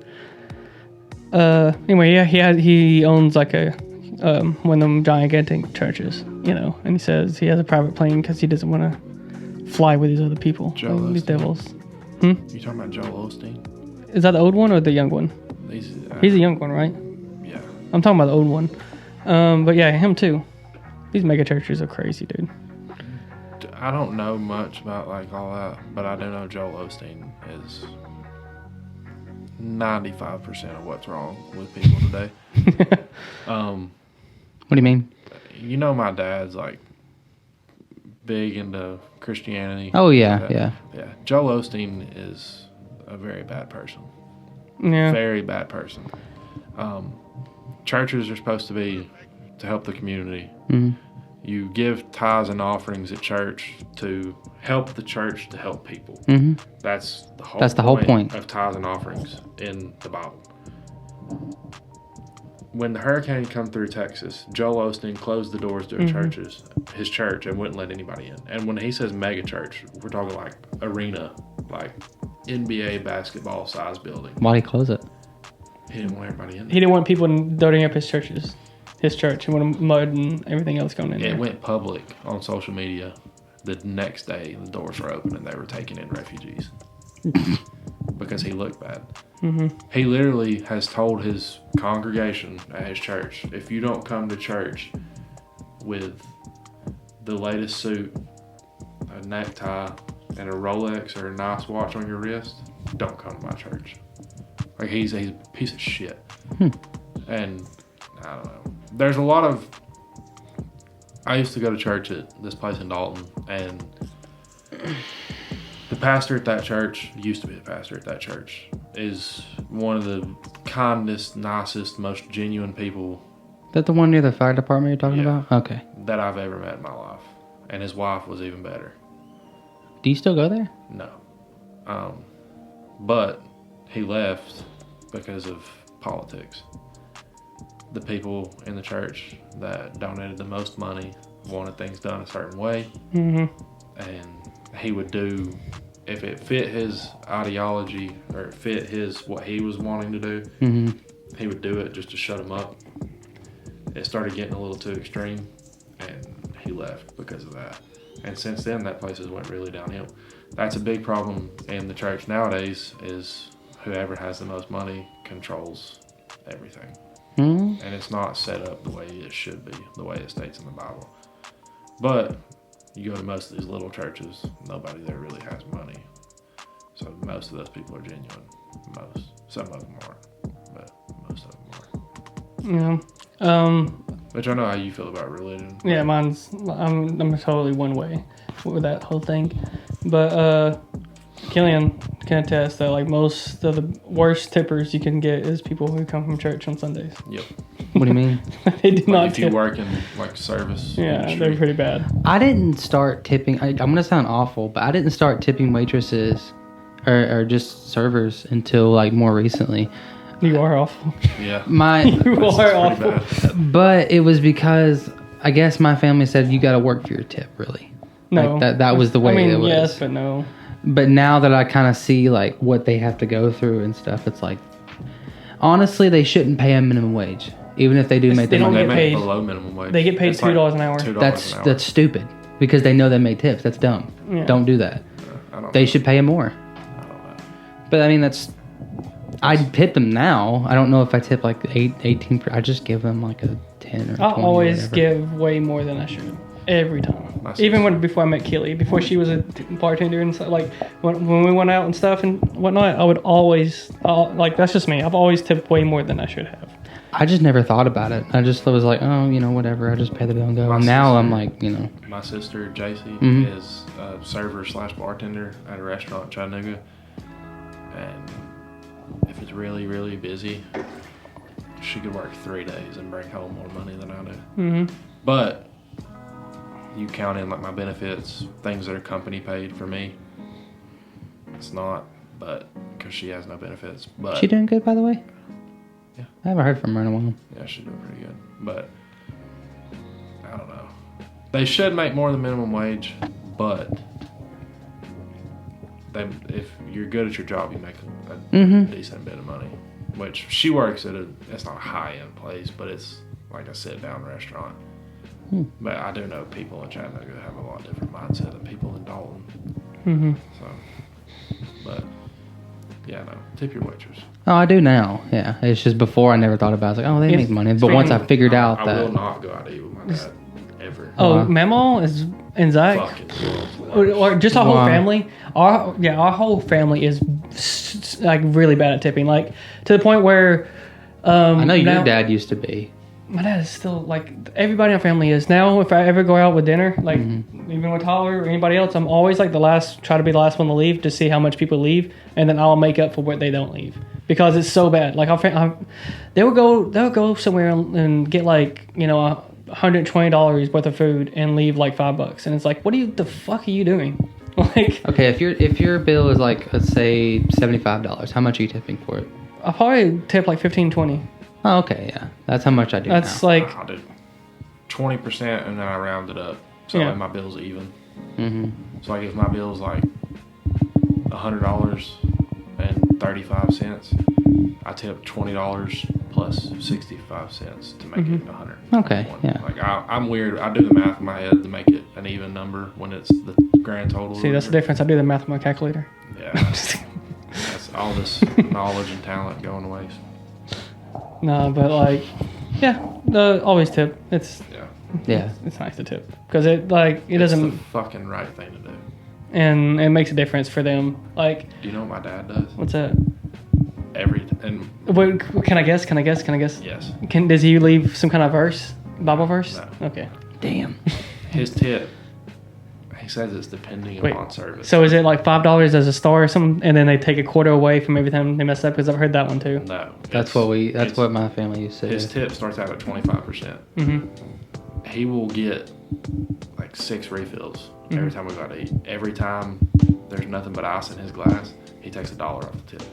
Anyway, yeah, he owns like a one of them gigantic churches, you know, and he says he has a private plane because he doesn't want to fly with these other people, Joel these Osteen. devils. You talking about Joel Osteen? Is that the old one or the young one? He's He's the young one, right? yeah. I'm talking about the old one. But yeah, him too. These mega churches are crazy, dude. I don't know much about like all that, but I do know Joel Osteen is 95% of what's wrong with people today. What do you mean? You know, my dad's like big into Christianity. Oh yeah. Yeah. Joel Osteen is a very bad person. Yeah. Very bad person. Churches are supposed to be to help the community. Mm-hmm. You give tithes and offerings at church to help the church to help people. Mm-hmm. That's the whole point. of tithes and offerings in the Bible. When the hurricane come through Texas, Joel Osteen closed the doors to his church, and wouldn't let anybody in. And when he says mega church, we're talking like arena, like NBA basketball size building. Why'd he close it? He didn't want everybody in. He didn't want people dirtying up his church. He wanted mud and everything else going in there. It went public on social media. The next day, the doors were open and they were taking in refugees because he looked bad. Mm-hmm. He literally has told his congregation at his church, if you don't come to church with the latest suit, a necktie, and a Rolex or a nice watch on your wrist, don't come to my church. Like, he's a piece of shit. And I don't know. There's a lot of... I used to go to church at this place in Dalton, and the pastor at that church, used to be the pastor at that church, is one of the kindest, nicest, most genuine people Is that the one near the fire department you're talking Yeah. about? Okay. that I've ever met in my life. And his wife was even better. Do you still go there? No. But he left because of politics. The people in the church that donated the most money wanted things done a certain way. Mm-hmm. And he would do, if it fit his ideology or it fit what he was wanting to do, Mm-hmm. he would do it just to shut him up. It started getting a little too extreme, and he left because of that. And since then, that place has went really downhill. That's a big problem in the church nowadays, is whoever has the most money controls everything. Mm-hmm. And it's not set up the way it should be, the way it states in the Bible. But you go to most of these little churches, nobody there really has money. So most of those people are genuine. Most. Some of them aren't, but most of them are. Yeah. Which I know how you feel about religion. Yeah, I'm totally one way with that whole thing. But Killian can attest that like most of the worst tippers you can get is people who come from church on Sundays. Yep. What do you mean? They do Like not if you tip. work in like service Yeah, industry. they're pretty bad. I didn't start tipping. I'm going to sound awful, but I didn't start tipping waitresses or just servers until like more recently. You are awful. Yeah. You are awful. Bad. But it was because I guess my family said you got to work for your tip, really. No. Like that was the way it was. Yes, but no. But now that I kind of see like what they have to go through and stuff, it's like honestly they shouldn't pay a minimum wage, even if they do make They the don't money. They get make paid. below minimum wage. They get paid It's like $2 an hour. $2 That's an hour. that's stupid because they know they make tips. That's dumb. Yeah. Don't do that. I don't They know. should pay them more. I don't know. But I mean that's. I tip them now. I don't know if I tip like 18. I just give them like a 10 or 20. I always or whatever. give way more than I should. Every time. My Even before I met Keely, before she was a bartender and stuff, like when we went out and stuff and whatnot, I would always, like that's just me. I've always tipped way more than I should have. I just never thought about it. I just was like, oh, whatever. I just pay the bill and go. My And now sister- I'm like, My sister, JC, Mhm. is a server / bartender at a restaurant in Chattanooga. And if it's really, really busy, she could work 3 days and bring home more money than I do. Mm-hmm. But you count in like my benefits, things that are company paid for me. It's not, but because she has no benefits. But she doing good, by the way? Yeah. I haven't heard from her in a while. yeah, she's doing pretty good. But I don't know. They should make more than minimum wage, but if you're good at your job, you make a Mhm. decent bit of money. Which she works at it's not a high end place, but it's like a sit down restaurant. But I do know people in Chattanooga have a lot different mindset than people in Dalton. Mm-hmm. So, but yeah, no, tip your waitress. Oh, I do now. Yeah. It's just before I never thought about it. I was like, oh, they make money. But once I figured out I that. will not go out to eat with my dad ever. Oh, Wow. Memo is and Zach, Fucking or just our whole Wow. family. Our whole family is like really bad at tipping, like to the point where. I know your now- dad used to be. My dad is still like everybody in our family is now. If I ever go out with dinner, like Mm-hmm. even with Tyler or anybody else, I'm always like try to be the last one to leave to see how much people leave, and then I'll make up for what they don't leave because it's so bad. Like they'll go somewhere and get like $120 worth of food and leave like $5, and it's like, the fuck are you doing? Like, Okay, if your bill is like, let's say $75, how much are you tipping for it? I probably tip like 15-20. Oh, okay, yeah. That's how much I do That's now. like I do 20% and then I round it up. So Yeah. like my bill's even. Mm-hmm. So like if my bill's like $100.35, I tip $20 plus 65 cents to make it 100. Okay, yeah. Like I'm weird. I do the math in my head to make it an even number when it's the grand total. see that's the difference. I do the math with my calculator. Yeah. That's all this knowledge and talent going to waste. No, but like, yeah, always tip. It's Yeah. Yeah. it's nice to tip because it It's doesn't the fucking right thing to do. and it makes a difference for them. Like, Do you know what my dad does? what's that? And What can I guess? yes, Does he leave some kind of verse, Bible verse? No. Okay. Damn. his tip. He says it's depending Wait, upon service. So is it like $5 as a star or something, and then they take a quarter away from every time they mess up? Because I've heard that one too. No, That's it's- what my family used to do. His tip starts out at 25%. Mm-hmm. He will get like 6 refills every time we go out to eat. Every time there's nothing but ice in his glass, he takes $1 off the tip.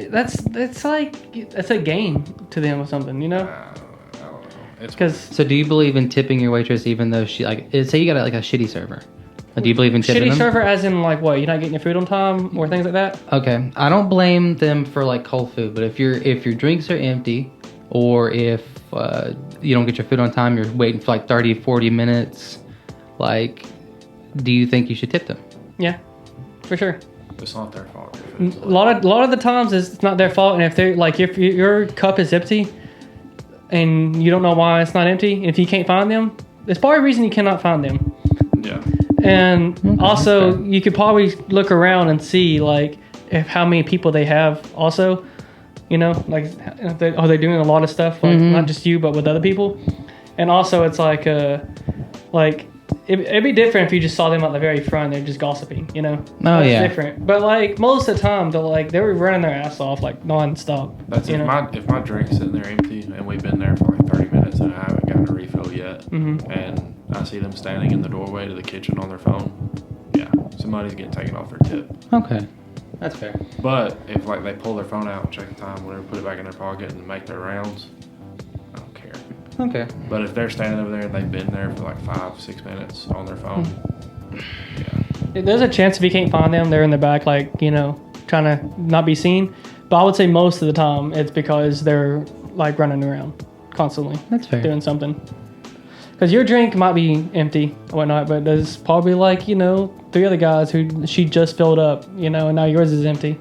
That's a game to them or something, you know? I don't know. It's Because So do you believe in tipping your waitress even though she say you got like a shitty server? Do you believe in tipping shitty them? server, as in like what? You're not getting your food on time or things like that. Okay, I don't blame them for like cold food, but if your drinks are empty, or if you don't get your food on time, you're waiting for like 30, 40 minutes, like, do you think you should tip them? Yeah, for sure. It's not their fault. A lot of the times it's not their fault, and if they're like if your cup is empty and you don't know why it's not empty, if you can't find them, there's probably a reason you cannot find them. Yeah. And also okay. you could probably look around and see like if how many people they have also, like are they doing a lot of stuff like not just you but with other people. And also it's like it'd be different if you just saw them at the very front. They're just gossiping, Oh, That's yeah. different. But like most of the time, they were running their ass off like non-stop. That's if my drink's sitting there empty and we've been there for like 30 minutes and I haven't gotten a refill yet, and I see them standing in the doorway to the kitchen on their phone. Yeah, somebody's getting taken off their tip. Okay, that's fair. But if like they pull their phone out, check the time, whatever, put it back in their pocket and make their rounds, I don't care. Okay. But if they're standing over there and they've been there for like 5-6 minutes on their phone, yeah. There's a chance if you can't find them, they're in the back, like, you know, trying to not be seen. But I would say most of the time it's because they're like running around constantly. That's fair. Doing something. Because your drink might be empty or whatnot, but there's probably like, you know, 3 other guys who she just filled up, you know, and now yours is empty.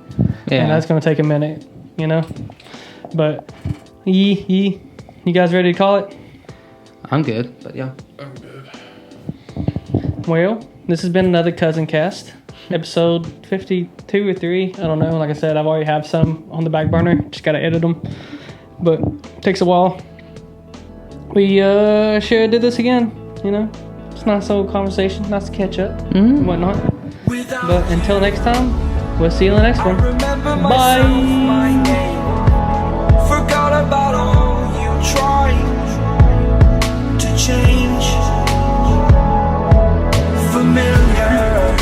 Yeah. And that's going to take a minute, you know. But, you guys ready to call it? I'm good, but yeah. I'm good. Well, this has been another CousinCast, episode 52 or 3. I don't know. Like I said, I've already have some on the back burner. Just got to edit them. But it takes a while. We should do this again, you know. It's nice little conversation, nice to catch up and whatnot. But until next time, we'll see you in the next one. Bye. Forgot about all you tried to change. Familiar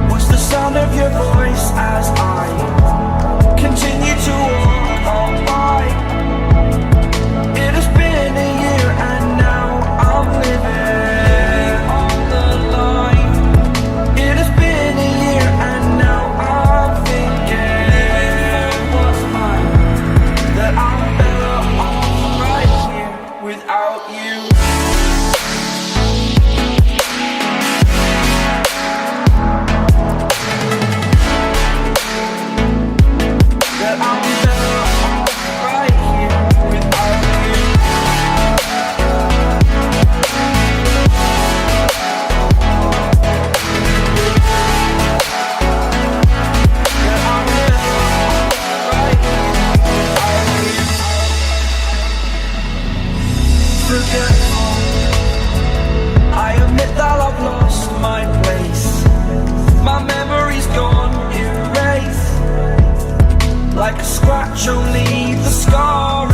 was the sound of your voice as I continue to walk on by. It has been a year and now I'm living on the line. It has been a year and now I'm thinking what's mine, that I'm better off right here without you. That I'm better off right here without you. That I'm better off right here without you. Forgetful, I admit that I've lost my place. My memory's gone erased. Like a scratch, only the scar